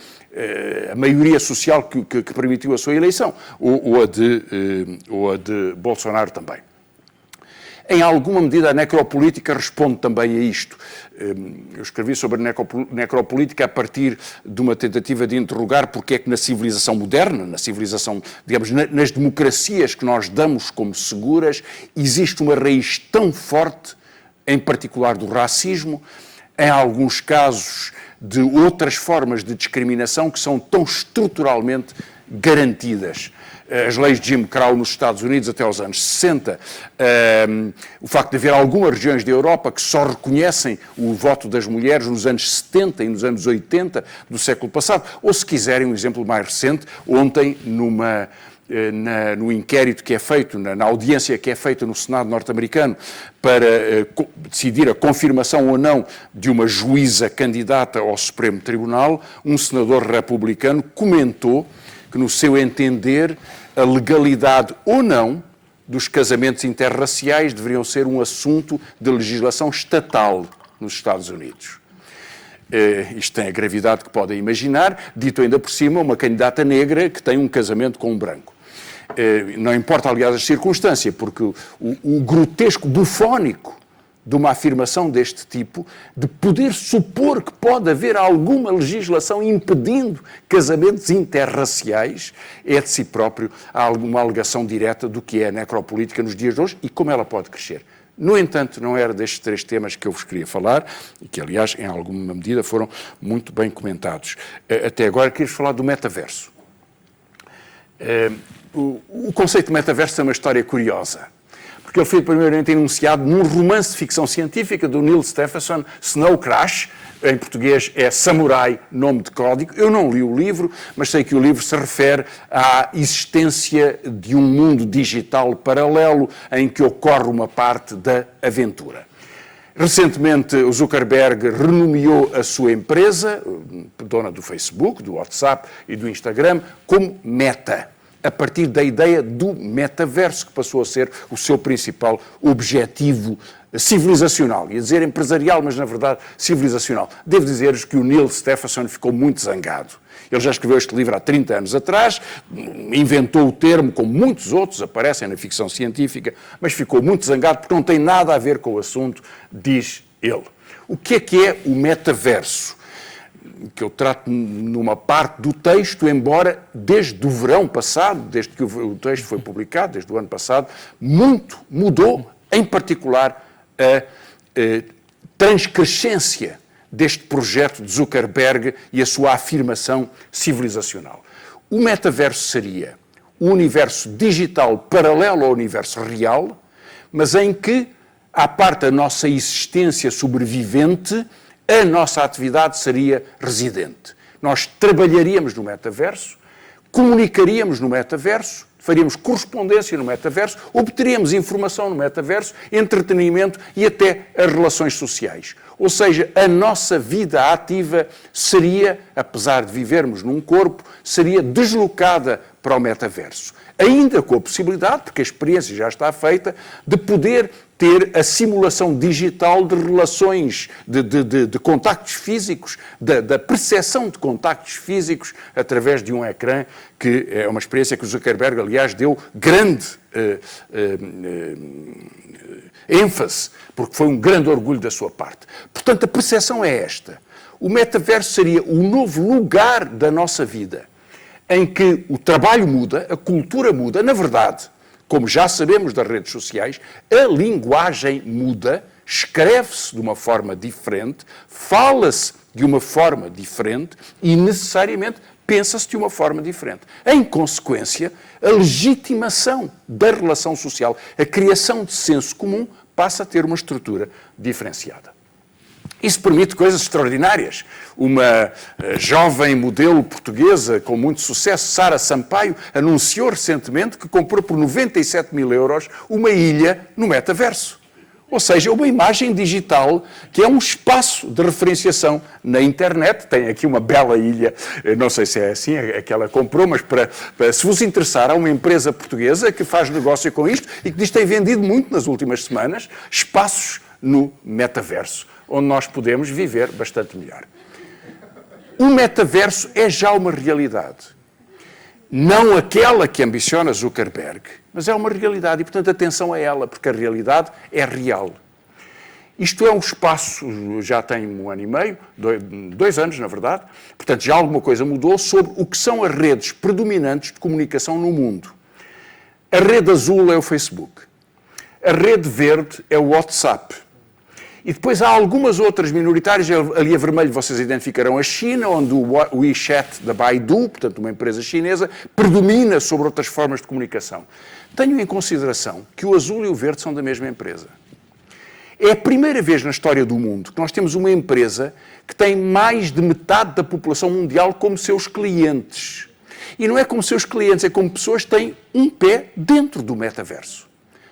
a maioria social que permitiu a sua eleição, ou a de Bolsonaro também. Em alguma medida, a necropolítica responde também a isto. Eu escrevi sobre a necropolítica a partir de uma tentativa de interrogar porque é que na civilização moderna, na civilização, digamos, nas democracias que nós damos como seguras, existe uma raiz tão forte, em particular do racismo, em alguns casos de outras formas de discriminação que são tão estruturalmente garantidas. As leis de Jim Crow nos Estados Unidos até aos anos 60, o facto de haver algumas regiões da Europa que só reconhecem o voto das mulheres nos anos 70 e nos anos 80 do século passado, ou se quiserem um exemplo mais recente, ontem no inquérito que é feito, na audiência que é feita no Senado norte-americano para decidir a confirmação ou não de uma juíza candidata ao Supremo Tribunal, um senador republicano comentou que, no seu entender, a legalidade ou não dos casamentos interraciais deveriam ser um assunto de legislação estatal nos Estados Unidos. Isto tem a gravidade que podem imaginar, dito ainda por cima uma candidata negra que tem um casamento com um branco. Não importa, aliás, a circunstância, porque o grotesco bufónico de uma afirmação deste tipo, de poder supor que pode haver alguma legislação impedindo casamentos interraciais, é de si próprio alguma alegação direta do que é a necropolítica nos dias de hoje e como ela pode crescer. No entanto, não era destes 3 temas que eu vos queria falar, e que, aliás, em alguma medida foram muito bem comentados. Até agora, queria falar do metaverso. O conceito de metaverso é uma história curiosa, porque ele foi primeiramente enunciado num romance de ficção científica do Neil Stephenson, Snow Crash, em português é Samurai, nome de código. Eu não li o livro, mas sei que o livro se refere à existência de um mundo digital paralelo em que ocorre uma parte da aventura. Recentemente, o Zuckerberg renomeou a sua empresa, dona do Facebook, do WhatsApp e do Instagram, como Meta, a partir da ideia do metaverso, que passou a ser o seu principal objetivo civilizacional. Ia dizer empresarial, mas na verdade civilizacional. Devo dizer-vos que o Neil Stephenson ficou muito zangado. Ele já escreveu este livro há 30 anos atrás, inventou o termo, como muitos outros aparecem na ficção científica, mas ficou muito zangado porque não tem nada a ver com o assunto, diz ele. O que é o metaverso? Que eu trato numa parte do texto, embora desde o verão passado, desde que o texto foi publicado, desde o ano passado, muito mudou, em particular a transcrescência deste projeto de Zuckerberg e a sua afirmação civilizacional. O metaverso seria o universo digital paralelo ao universo real, mas em que, à parte da nossa existência sobrevivente, a nossa atividade seria residente. Nós trabalharíamos no metaverso, comunicaríamos no metaverso, faríamos correspondência no metaverso, obteríamos informação no metaverso, entretenimento e até as relações sociais. Ou seja, a nossa vida ativa seria, apesar de vivermos num corpo, seria deslocada para o metaverso. Ainda com a possibilidade, porque a experiência já está feita, de poder ter a simulação digital de relações, de contactos físicos, da percepção de contactos físicos através de um ecrã, que é uma experiência que o Zuckerberg, aliás, deu grande ênfase, porque foi um grande orgulho da sua parte. Portanto, a percepção é esta. O metaverso seria o novo lugar da nossa vida, em que o trabalho muda, a cultura muda, na verdade, como já sabemos das redes sociais, a linguagem muda, escreve-se de uma forma diferente, fala-se de uma forma diferente e, necessariamente, pensa-se de uma forma diferente. Em consequência, a legitimação da relação social, a criação de senso comum, passa a ter uma estrutura diferenciada. Isso permite coisas extraordinárias. Uma jovem modelo portuguesa com muito sucesso, Sara Sampaio, anunciou recentemente que comprou por 97 mil euros uma ilha no metaverso. Ou seja, uma imagem digital que é um espaço de referenciação na internet. Tem aqui uma bela ilha, não sei se é assim, é que ela comprou, mas se vos interessar, há uma empresa portuguesa que faz negócio com isto e que diz que tem vendido muito nas últimas semanas espaços no metaverso, onde nós podemos viver bastante melhor. O metaverso é já uma realidade. Não aquela que ambiciona Zuckerberg, mas é uma realidade e, portanto, atenção a ela, porque a realidade é real. Isto é um espaço, já tem 1 ano e meio, 2 anos, na verdade, portanto, já alguma coisa mudou sobre o que são as redes predominantes de comunicação no mundo. A rede azul é o Facebook. A rede verde é o WhatsApp. E depois há algumas outras minoritárias, ali a vermelho vocês identificarão a China, onde o WeChat da Baidu, portanto uma empresa chinesa, predomina sobre outras formas de comunicação. Tenham em consideração que o azul e o verde são da mesma empresa. É a primeira vez na história do mundo que nós temos uma empresa que tem mais de metade da população mundial como seus clientes. E não é como seus clientes, é como pessoas que têm um pé dentro do metaverso.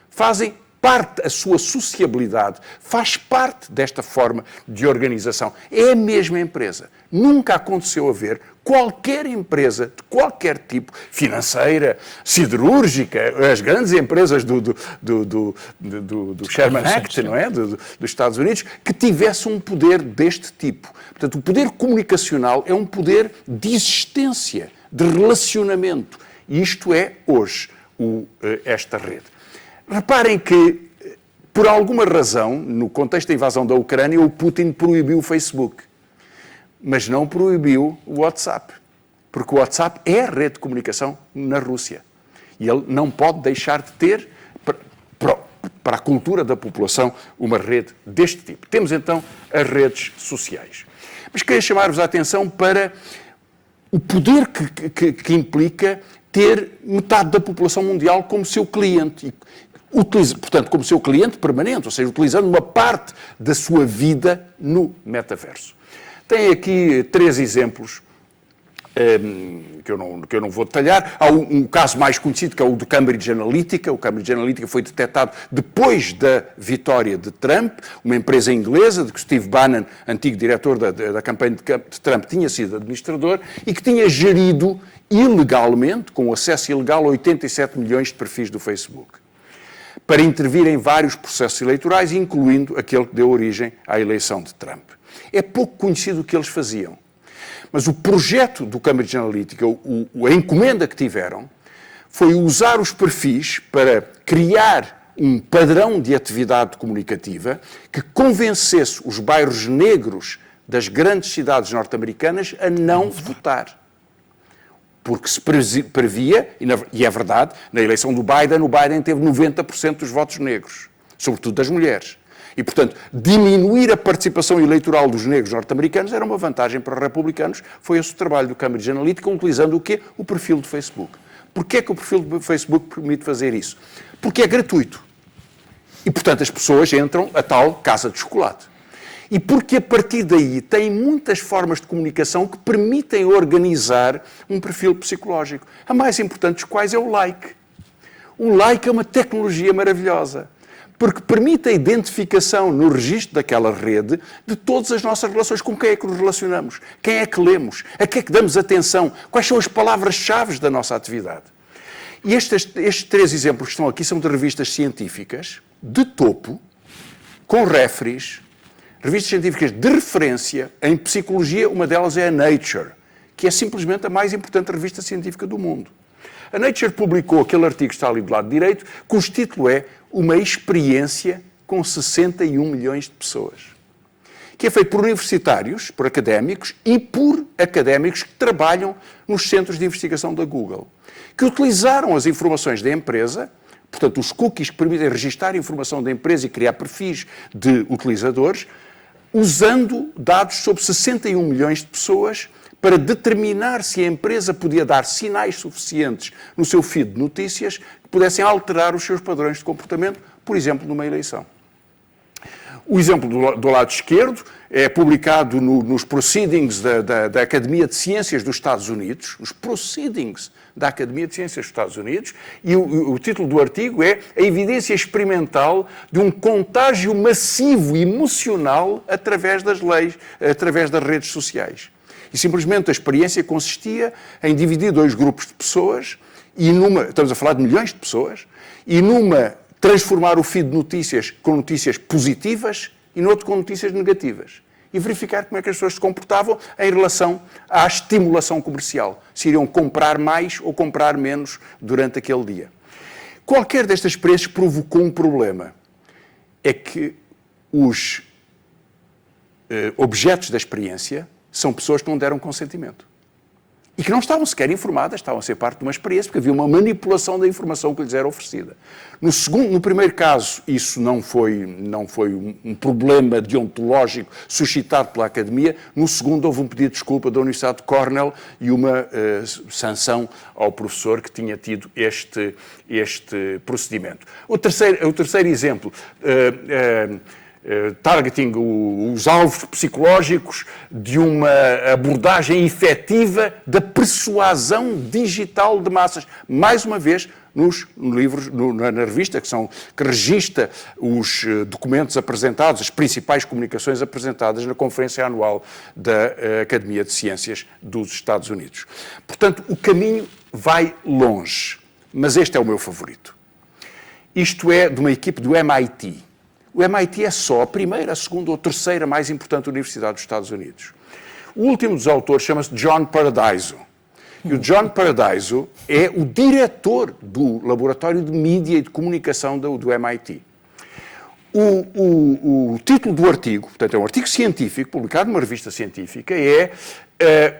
Fazem parte, a sua sociabilidade faz parte desta forma de organização. É a mesma empresa. Nunca aconteceu haver qualquer empresa de qualquer tipo, financeira, siderúrgica, as grandes empresas do Sherman Act, não é? Dos Estados Unidos, que tivesse um poder deste tipo. Portanto, o poder comunicacional é um poder de existência, de relacionamento. E isto é, hoje, esta rede. Reparem que Por alguma razão, no contexto da invasão da Ucrânia, o Putin proibiu o Facebook, mas não proibiu o WhatsApp, porque o WhatsApp é a rede de comunicação na Rússia. E ele não pode deixar de ter, para a cultura da população, uma rede deste tipo. Temos então as redes sociais. Mas queria chamar-vos a atenção para o poder que implica ter metade da população mundial como seu cliente. Portanto, como seu cliente permanente, ou seja, utilizando uma parte da sua vida no metaverso. Tem aqui 3 exemplos que eu não vou detalhar. Há um caso mais conhecido, que é o do Cambridge Analytica. O Cambridge Analytica foi detectado depois da vitória de Trump, uma empresa inglesa, de que Steve Bannon, antigo diretor da campanha de Trump, tinha sido administrador e que tinha gerido ilegalmente, com acesso ilegal, 87 milhões de perfis do Facebook, para intervir em vários processos eleitorais, incluindo aquele que deu origem à eleição de Trump. É pouco conhecido o que eles faziam. Mas o projeto do Cambridge Analytica, a encomenda que tiveram, foi usar os perfis para criar um padrão de atividade comunicativa que convencesse os bairros negros das grandes cidades norte-americanas a não votar. Porque se previa, e é verdade, na eleição do Biden, o Biden teve 90% dos votos negros, sobretudo das mulheres. E, portanto, diminuir a participação eleitoral dos negros norte-americanos era uma vantagem para os republicanos. Foi esse o trabalho do Cambridge Analytica, utilizando o quê? O perfil do Facebook. Porquê é que o perfil do Facebook permite fazer isso? Porque é gratuito. E, portanto, as pessoas entram a tal casa de chocolate. E porque, a partir daí, tem muitas formas de comunicação que permitem organizar um perfil psicológico. A mais importante dos quais é o like. O like é uma tecnologia maravilhosa, porque permite a identificação no registro daquela rede de todas as nossas relações, com quem é que nos relacionamos, quem é que lemos, a que é que damos atenção, quais são as palavras-chave da nossa atividade. E estes 3 exemplos que estão aqui são de revistas científicas, de topo, com referees, revistas científicas de referência em psicologia. Uma delas é a Nature, que é simplesmente a mais importante revista científica do mundo. A Nature publicou aquele artigo que está ali do lado direito, cujo título é Uma Experiência com 61 milhões de pessoas, que é feito por universitários, por académicos e por académicos que trabalham nos centros de investigação da Google, que utilizaram as informações da empresa, portanto, os cookies que permitem registar a informação da empresa e criar perfis de utilizadores, usando dados sobre 61 milhões de pessoas para determinar se a empresa podia dar sinais suficientes no seu feed de notícias que pudessem alterar os seus padrões de comportamento, por exemplo, numa eleição. O exemplo do lado esquerdo é publicado nos Proceedings da Academia de Ciências dos Estados Unidos, os Proceedings da Academia de Ciências dos Estados Unidos, e o título do artigo é A Evidência Experimental de um Contágio Massivo Emocional através das redes sociais. E simplesmente a experiência consistia em dividir 2 grupos de pessoas, e estamos a falar de milhões de pessoas, e transformar o feed de notícias com notícias positivas e no outro com notícias negativas. E verificar como é que as pessoas se comportavam em relação à estimulação comercial. Se iriam comprar mais ou comprar menos durante aquele dia. Qualquer destas experiências provocou um problema. É que os objetos da experiência são pessoas que não deram consentimento. E que não estavam sequer informadas, estavam a ser parte de uma experiência, porque havia uma manipulação da informação que lhes era oferecida. No primeiro caso, isso não foi um problema deontológico suscitado pela Academia. No segundo, houve um pedido de desculpa da Universidade de Cornell e uma sanção ao professor que tinha tido este procedimento. O terceiro exemplo, targeting os alvos psicológicos de uma abordagem efetiva da persuasão digital de massas. Mais uma vez, nos livros, na revista, que registra os documentos apresentados, as principais comunicações apresentadas na Conferência Anual da Academia de Ciências dos Estados Unidos. Portanto, o caminho vai longe, mas este é o meu favorito. Isto é de uma equipe do MIT. O MIT é só a primeira, a segunda ou a terceira mais importante universidade dos Estados Unidos. O último dos autores chama-se John Paradiso. E o John Paradiso é o diretor do Laboratório de Mídia e de Comunicação do MIT. O título do artigo, portanto, é um artigo científico, publicado numa revista científica, é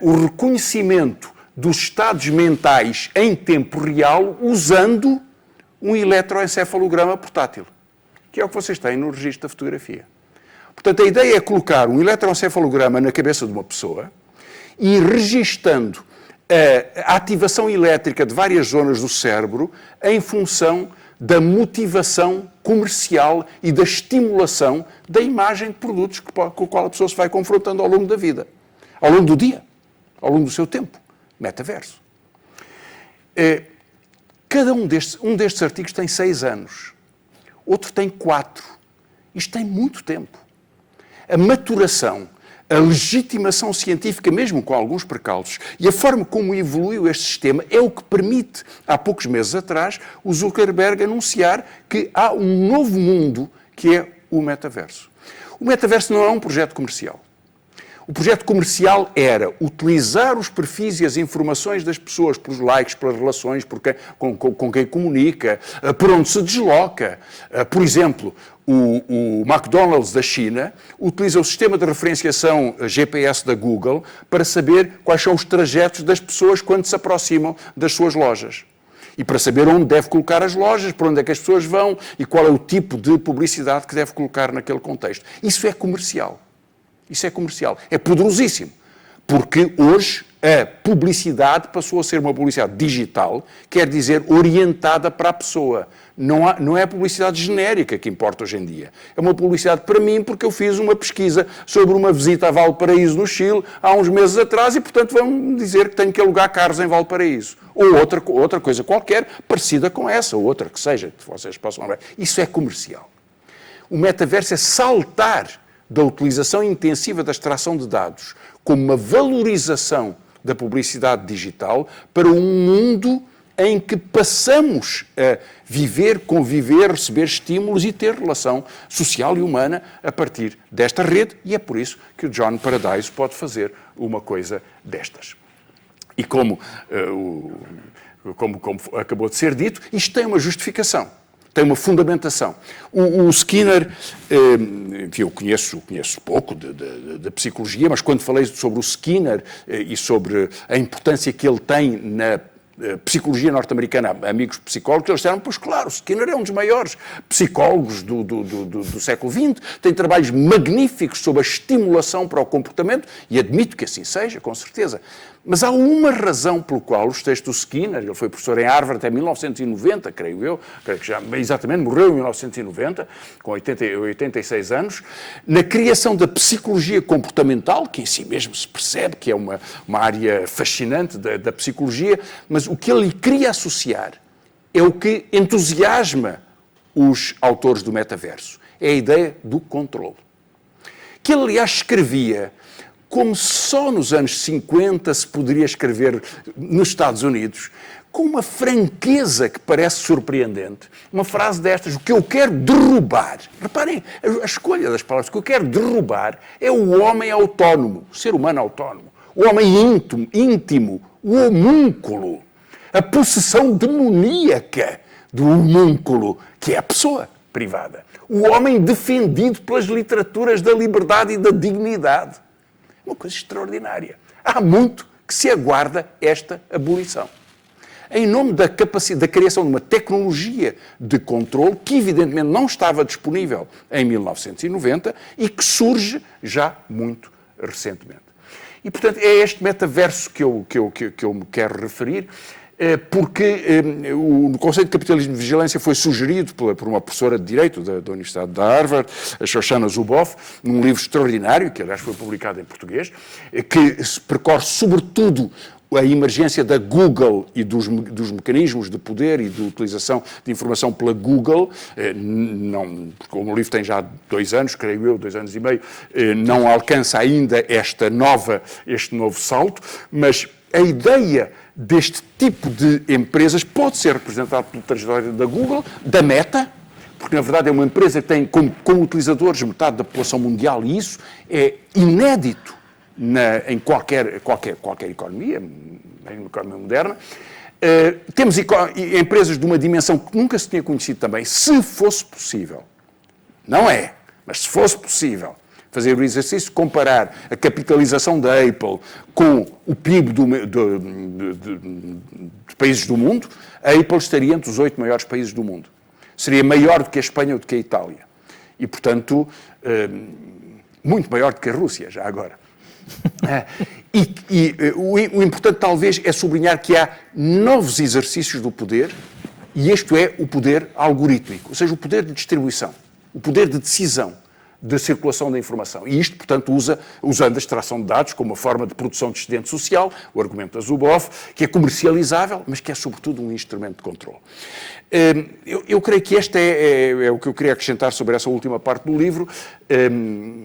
o reconhecimento dos estados mentais em tempo real usando um eletroencefalograma portátil, que é o que vocês têm no registro da fotografia. Portanto, a ideia é colocar um eletroencefalograma na cabeça de uma pessoa e registando a ativação elétrica de várias zonas do cérebro em função da motivação comercial e da estimulação da imagem de produtos com a qual a pessoa se vai confrontando ao longo da vida, ao longo do dia, ao longo do seu tempo. Metaverso. Cada um destes artigos tem 6 anos, outro tem 4. Isto tem muito tempo. A maturação, a legitimação científica, mesmo com alguns precalços, e a forma como evoluiu este sistema é o que permite, há poucos meses atrás, o Zuckerberg anunciar que há um novo mundo que é o metaverso. O metaverso não é um projeto comercial. O projeto comercial era utilizar os perfis e as informações das pessoas, pelos likes, pelas relações, com quem comunica, por onde se desloca. Por exemplo, o McDonald's da China utiliza o sistema de referenciação GPS da Google para saber quais são os trajetos das pessoas quando se aproximam das suas lojas. E para saber onde deve colocar as lojas, para onde é que as pessoas vão e qual é o tipo de publicidade que deve colocar naquele contexto. Isso é comercial. Isso é comercial. É poderosíssimo. Porque hoje a publicidade passou a ser uma publicidade digital, quer dizer, orientada para a pessoa. Não é a publicidade genérica que importa hoje em dia. É uma publicidade para mim, porque eu fiz uma pesquisa sobre uma visita a Valparaíso, no Chile, há uns meses atrás, e, portanto, vão dizer que tenho que alugar carros em Valparaíso. Ou outra coisa qualquer, parecida com essa, ou outra que seja, que vocês possam lembrar. Isso é comercial. O metaverso é saltar da utilização intensiva da extração de dados como uma valorização da publicidade digital para um mundo em que passamos a viver, conviver, receber estímulos e ter relação social e humana a partir desta rede, e é por isso que o John Paradise pode fazer uma coisa destas. E como acabou de ser dito, isto tem uma justificação. Tem uma fundamentação. O Skinner, enfim, eu conheço pouco de psicologia, mas quando falei sobre o Skinner e sobre a importância que ele tem na psicologia norte-americana, amigos psicólogos, eles disseram, pois claro, o Skinner é um dos maiores psicólogos do século XX, tem trabalhos magníficos sobre a estimulação para o comportamento, e admito que assim seja, com certeza. Mas há uma razão pelo qual os textos do Skinner, ele foi professor em Harvard até 1990, creio que já exatamente morreu em 1990, com 86 anos, na criação da psicologia comportamental, que em si mesmo se percebe que é uma área fascinante da psicologia, mas o que ele queria associar é o que entusiasma os autores do metaverso, é a ideia do controle. Que ele, aliás, escrevia como só nos anos 50 se poderia escrever nos Estados Unidos, com uma franqueza que parece surpreendente. Uma frase destas, o que eu quero derrubar. Reparem, a escolha das palavras, o que eu quero derrubar é o homem autónomo, o ser humano autónomo, o homem íntimo, o homúnculo, a possessão demoníaca do homúnculo, que é a pessoa privada. O homem defendido pelas literaturas da liberdade e da dignidade. Uma coisa extraordinária. Há muito que se aguarda esta abolição. Em nome da criação de uma tecnologia de controle que evidentemente não estava disponível em 1990 e que surge já muito recentemente. E, portanto, é este metaverso que eu me quero referir, porque o conceito de capitalismo de vigilância foi sugerido por uma professora de Direito da Universidade de Harvard, a Shoshana Zuboff, num livro extraordinário, que aliás foi publicado em português, que se percorre sobretudo a emergência da Google e dos mecanismos de poder e de utilização de informação pela Google, como o livro tem já 2 anos, creio eu, 2 anos e meio, não alcança ainda este novo salto, mas a ideia deste tipo de empresas pode ser representada pela trajetória da Google, da Meta, porque na verdade é uma empresa que tem como utilizadores metade da população mundial, e isso é inédito em qualquer economia, em economia moderna. Temos empresas de uma dimensão que nunca se tinha conhecido também. Se fosse possível, Não é. Mas se fosse possível fazer o exercício de comparar a capitalização da Apple com o PIB dos países do mundo, a Apple estaria entre os 8 maiores países do mundo. Seria maior do que a Espanha ou do que a Itália. E, portanto, muito maior do que a Rússia, já agora. O importante, talvez, é sublinhar que há novos exercícios do poder, e este é o poder algorítmico, ou seja, o poder de distribuição, o poder de decisão, de circulação da informação. E isto, portanto, usando a extração de dados como uma forma de produção de excedente social, o argumento da Zuboff, que é comercializável, mas que é, sobretudo, um instrumento de controle. Eu creio que este é o que eu queria acrescentar sobre essa última parte do livro,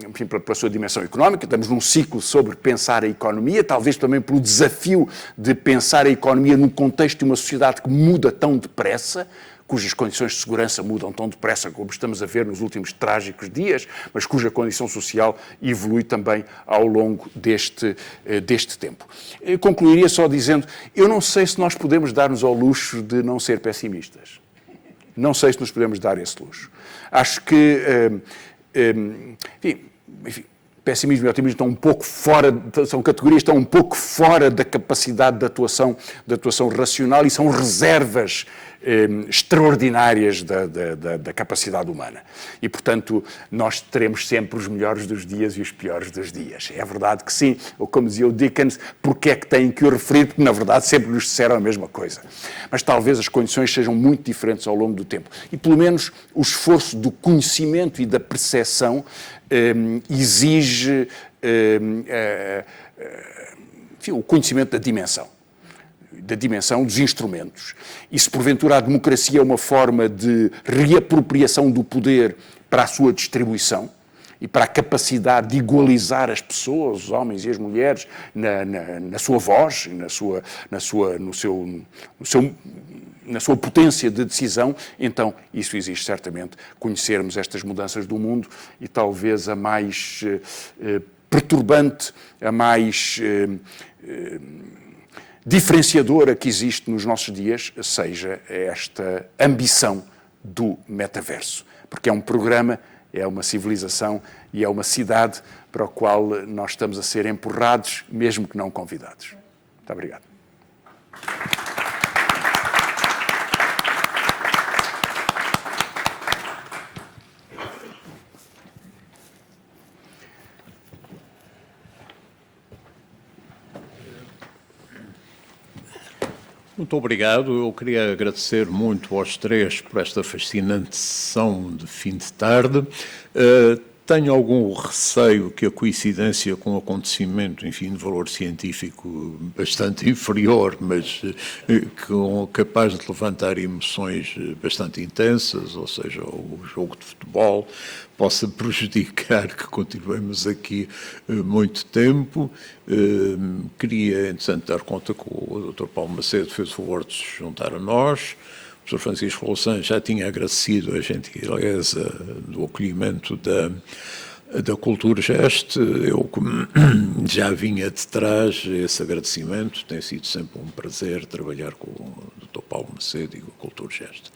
enfim, pela sua dimensão económica. Estamos num ciclo sobre pensar a economia, talvez também pelo desafio de pensar a economia num contexto de uma sociedade que muda tão depressa, cujas condições de segurança mudam tão depressa como estamos a ver nos últimos trágicos dias, mas cuja condição social evolui também ao longo deste tempo. Eu concluiria só dizendo, eu não sei se nós podemos dar-nos ao luxo de não ser pessimistas. Não sei se nos podemos dar esse luxo. Acho que, enfim, pessimismo e otimismo estão um pouco fora, são categorias que estão um pouco fora da capacidade de atuação racional e são reservas extraordinárias da capacidade humana. E, portanto, nós teremos sempre os melhores dos dias e os piores dos dias. É verdade que sim, ou como dizia o Dickens, porque é que têm que o referir? Porque, na verdade, sempre nos disseram a mesma coisa. Mas talvez as condições sejam muito diferentes ao longo do tempo. E, pelo menos, o esforço do conhecimento e da percepção exige enfim, o conhecimento da dimensão dos instrumentos. E se porventura a democracia é uma forma de reapropriação do poder para a sua distribuição e para a capacidade de igualizar as pessoas, os homens e as mulheres, na sua voz, na sua potência de decisão, então isso exige certamente conhecermos estas mudanças do mundo e talvez a mais perturbante, a mais diferenciadora que existe nos nossos dias seja esta ambição do metaverso, porque é um programa, é uma civilização e é uma cidade para a qual nós estamos a ser empurrados, mesmo que não convidados. Muito obrigado. Muito obrigado. Eu queria agradecer muito aos três por esta fascinante sessão de fim de tarde. Tenho algum receio que a coincidência com um acontecimento, enfim, de valor científico bastante inferior, mas capaz de levantar emoções bastante intensas, ou seja, o jogo de futebol, possa prejudicar que continuemos aqui muito tempo. Queria, entretanto, dar conta que o Dr. Paulo Macedo fez o favor de se juntar a nós. O Sr. Francisco Louçã já tinha agradecido a gentileza do acolhimento da Culturgest. Eu já vinha de trás esse agradecimento. Tem sido sempre um prazer trabalhar com o Dr. Paulo Macedo e com a Culturgest.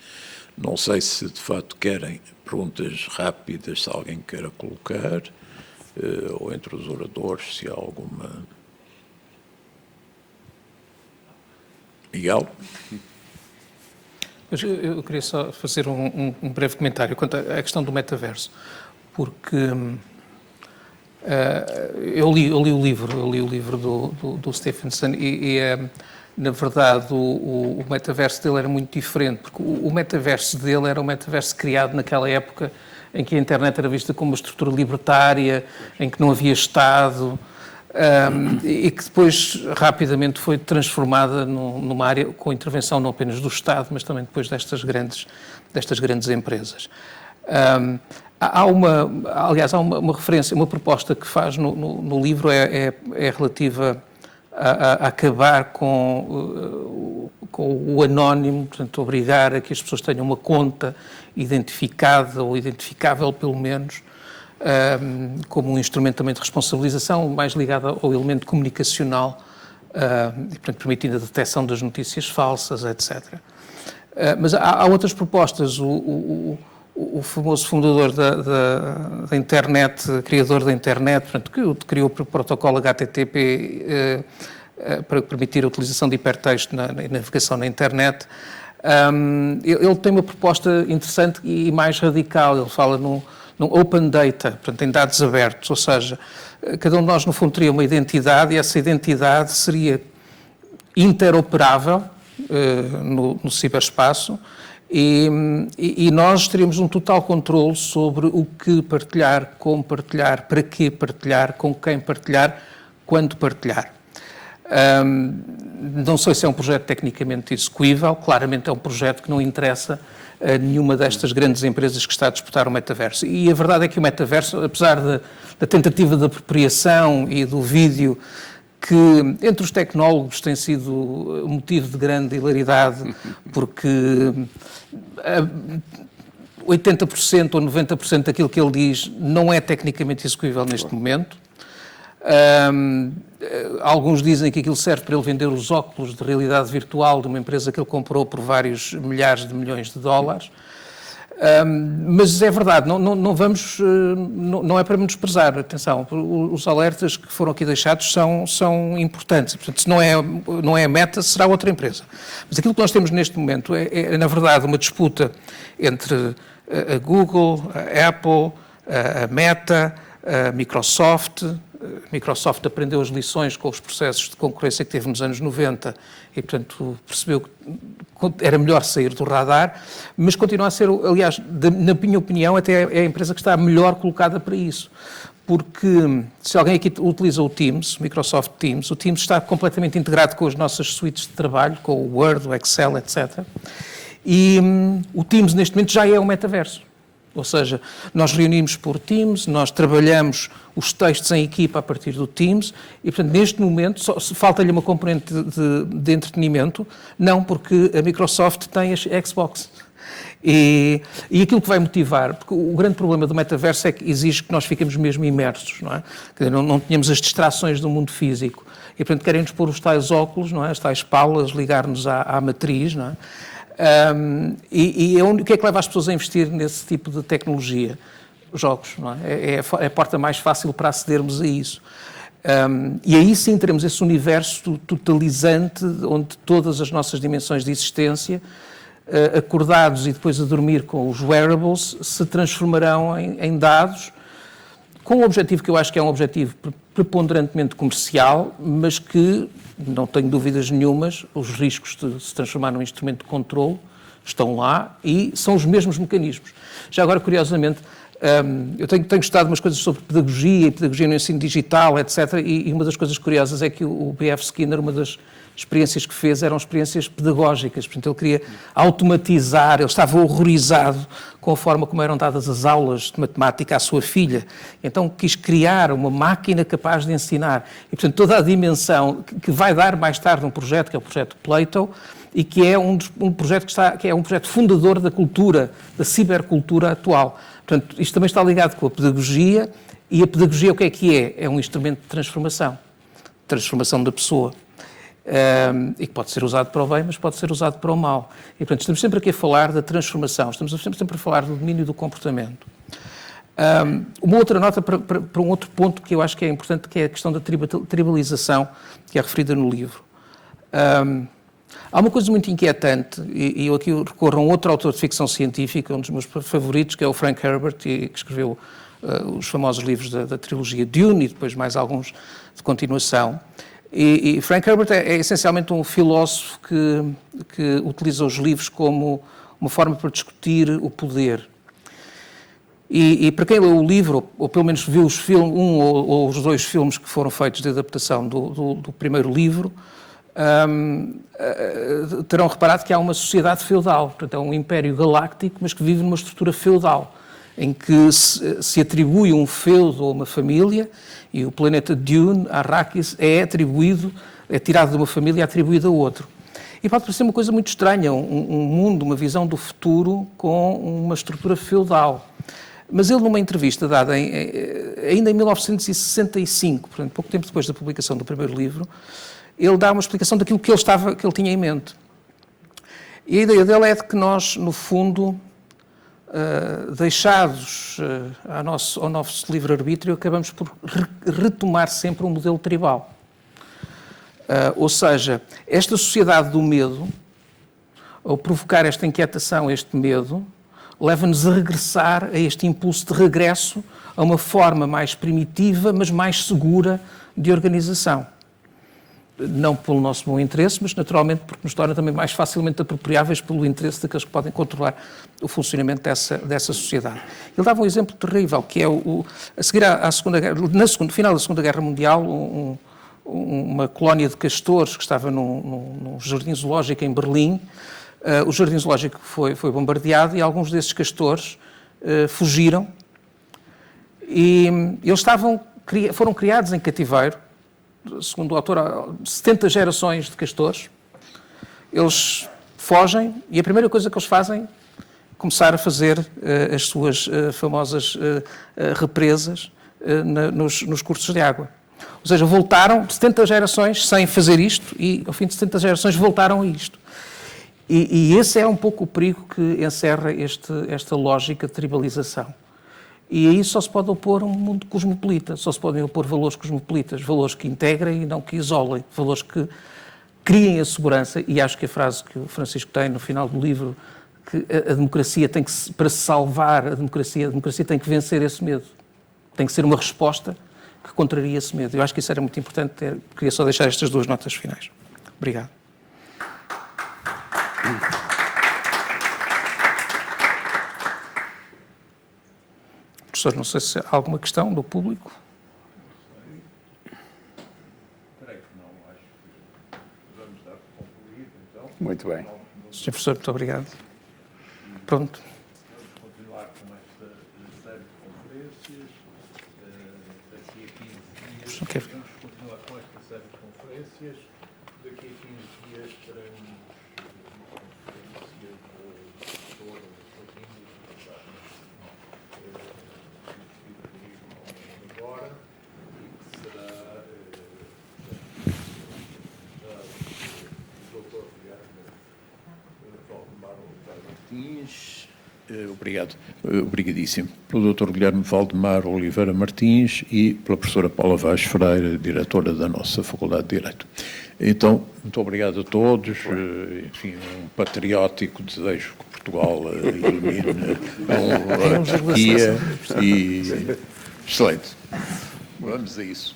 Não sei se de facto querem perguntas rápidas, se alguém queira colocar, ou entre os oradores, se há alguma. Miguel? Mas eu queria só fazer um breve comentário quanto à questão do metaverso, porque eu li o livro do Stephenson e na verdade o metaverso dele era muito diferente, porque o metaverso dele era um metaverso criado naquela época em que a internet era vista como uma estrutura libertária, em que não havia Estado, e que depois rapidamente foi transformada numa área com intervenção não apenas do Estado, mas também depois destas grandes empresas. Há uma referência, uma proposta que faz no livro é relativa a acabar com o anónimo, portanto, obrigar a que as pessoas tenham uma conta identificada ou identificável, pelo menos, como um instrumento também de responsabilização, mais ligado ao elemento comunicacional, e, portanto, permitindo a detecção das notícias falsas, etc. Mas há outras propostas. O o famoso fundador da internet, criador da internet, portanto, que criou o protocolo HTTP para permitir a utilização de hipertexto na navegação na internet. Ele tem uma proposta interessante e mais radical. Ele fala num open data, portanto, em dados abertos, ou seja, cada um de nós, no fundo, teria uma identidade e essa identidade seria interoperável no ciberespaço e nós teríamos um total controle sobre o que partilhar, como partilhar, para que partilhar, com quem partilhar, quando partilhar. Não sei se é um projeto tecnicamente execuível, claramente é um projeto que não interessa a nenhuma destas grandes empresas que está a disputar o metaverso. E a verdade é que o metaverso, apesar da tentativa de apropriação e do vídeo, que entre os tecnólogos tem sido motivo de grande hilaridade, porque 80% ou 90% daquilo que ele diz não é tecnicamente execuível neste momento. Alguns dizem que aquilo serve para ele vender os óculos de realidade virtual de uma empresa que ele comprou por vários milhares de milhões de dólares. Mas é verdade, não é para menosprezar, atenção, os alertas que foram aqui deixados são importantes, portanto, se não é a Meta, será outra empresa. Mas aquilo que nós temos neste momento é na verdade, uma disputa entre a Google, a Apple, a Meta, a Microsoft. A Microsoft aprendeu as lições com os processos de concorrência que teve nos anos 90 e, portanto, percebeu que era melhor sair do radar, mas continua a ser, aliás, na minha opinião, até é a empresa que está melhor colocada para isso. Porque se alguém aqui utiliza o Teams, o Microsoft Teams, o Teams está completamente integrado com as nossas suítes de trabalho, com o Word, o Excel, etc. E o Teams, neste momento, já é um metaverso. Ou seja, nós reunimos por Teams, nós trabalhamos os textos em equipa a partir do Teams e, portanto, neste momento, falta-lhe uma componente de entretenimento, não porque a Microsoft tem a Xbox. E aquilo que vai motivar, porque o grande problema do metaverso é que exige que nós fiquemos mesmo imersos, não é? Que não tenhamos as distrações do mundo físico. E, portanto, querem-nos pôr os tais óculos, não é? As tais palas, ligar-nos à matriz, não é? O que é que leva as pessoas a investir nesse tipo de tecnologia? Jogos, não é? É a porta mais fácil para acedermos a isso. E aí sim teremos esse universo totalizante, onde todas as nossas dimensões de existência, acordados e depois a dormir com os wearables, se transformarão em dados, com um objetivo que eu acho que é um objetivo preponderantemente comercial, mas que, não tenho dúvidas nenhumas, os riscos de se transformar num instrumento de controle estão lá e são os mesmos mecanismos. Já agora, curiosamente, eu tenho estudado umas coisas sobre pedagogia e pedagogia no ensino digital, etc. E uma das coisas curiosas é que o B.F. Skinner, uma das experiências que fez eram experiências pedagógicas. Portanto, ele queria automatizar, ele estava horrorizado com a forma como eram dadas as aulas de matemática à sua filha. Então, quis criar uma máquina capaz de ensinar. E, portanto, toda a dimensão que vai dar mais tarde um projeto, que é o projeto Plato, e que é um projeto que é um projeto fundador da cultura, da cibercultura atual. Portanto, isto também está ligado com a pedagogia, e a pedagogia o que é? É um instrumento de transformação da pessoa. E que pode ser usado para o bem, mas pode ser usado para o mal. E, portanto, estamos sempre aqui a falar da transformação, estamos sempre a falar do domínio do comportamento. Uma outra nota para um outro ponto que eu acho que é importante, que é a questão da tribalização, que é referida no livro. Há uma coisa muito inquietante, e eu aqui recorro a um outro autor de ficção científica, um dos meus favoritos, que é o Frank Herbert, que escreveu os famosos livros da trilogia Dune e depois mais alguns de continuação. E Frank Herbert é essencialmente um filósofo que utiliza os livros como uma forma para discutir o poder. E para quem leu o livro, ou pelo menos viu ou os dois filmes que foram feitos de adaptação do primeiro livro, terão reparado que há uma sociedade feudal, portanto é um império galáctico, mas que vive numa estrutura feudal, em que se atribui um feudo a uma família, e o planeta Dune, Arrakis, é tirado de uma família e atribuído a outro. E pode parecer uma coisa muito estranha, um mundo, uma visão do futuro com uma estrutura feudal. Mas ele, numa entrevista dada ainda em 1965, portanto, pouco tempo depois da publicação do primeiro livro, ele dá uma explicação daquilo que ele tinha em mente. E a ideia dele é de que nós, no fundo, deixados ao nosso livre-arbítrio, acabamos por retomar sempre um modelo tribal. Ou seja, esta sociedade do medo, ao provocar esta inquietação, este medo, leva-nos a regressar a este impulso de regresso a uma forma mais primitiva, mas mais segura de organização. Não pelo nosso bom interesse, mas naturalmente porque nos torna também mais facilmente apropriáveis pelo interesse daqueles que podem controlar o funcionamento dessa sociedade. Ele dava um exemplo terrível, que é a seguir à Segunda Guerra, no final da Segunda Guerra Mundial, uma colónia de castores que estava num jardim zoológico em Berlim. O jardim zoológico foi bombardeado e alguns desses castores fugiram e eles foram criados em cativeiro, segundo o autor, 70 gerações de castores. Eles fogem e a primeira coisa que eles fazem é começar a fazer as suas famosas represas nos cursos de água. Ou seja, voltaram 70 gerações sem fazer isto e, ao fim de 70 gerações, voltaram a isto. E esse é um pouco o perigo que encerra esta lógica de tribalização. E aí só se pode opor um mundo cosmopolita, só se podem opor valores cosmopolitas, valores que integrem e não que isolem, valores que criem a segurança. E acho que a frase que o Francisco tem no final do livro, que a democracia tem que, para se salvar a democracia tem que vencer esse medo. Tem que ser uma resposta que contraria esse medo. Eu acho que isso era muito importante ter. Queria só deixar estas duas notas finais. Obrigado. Professor, não sei se há alguma questão do público. Muito bem. Sr. Professor, muito obrigado. Pronto. Vamos continuar com esta série de conferências. Daqui a 15 dias. Vamos continuar com esta série de conferências. Daqui a 15 dias teremos uma conferência de professor agora, e que será o doutor Martins. Obrigado. Obrigadíssimo. Pelo Dr. Guilherme Valdemar Oliveira Martins e pela professora Paula Vaz Freire, diretora da nossa Faculdade de Direito. Então, muito obrigado a todos. Enfim, um patriótico desejo que Portugal elimine a monarquia e... Excelente. Vamos a isso.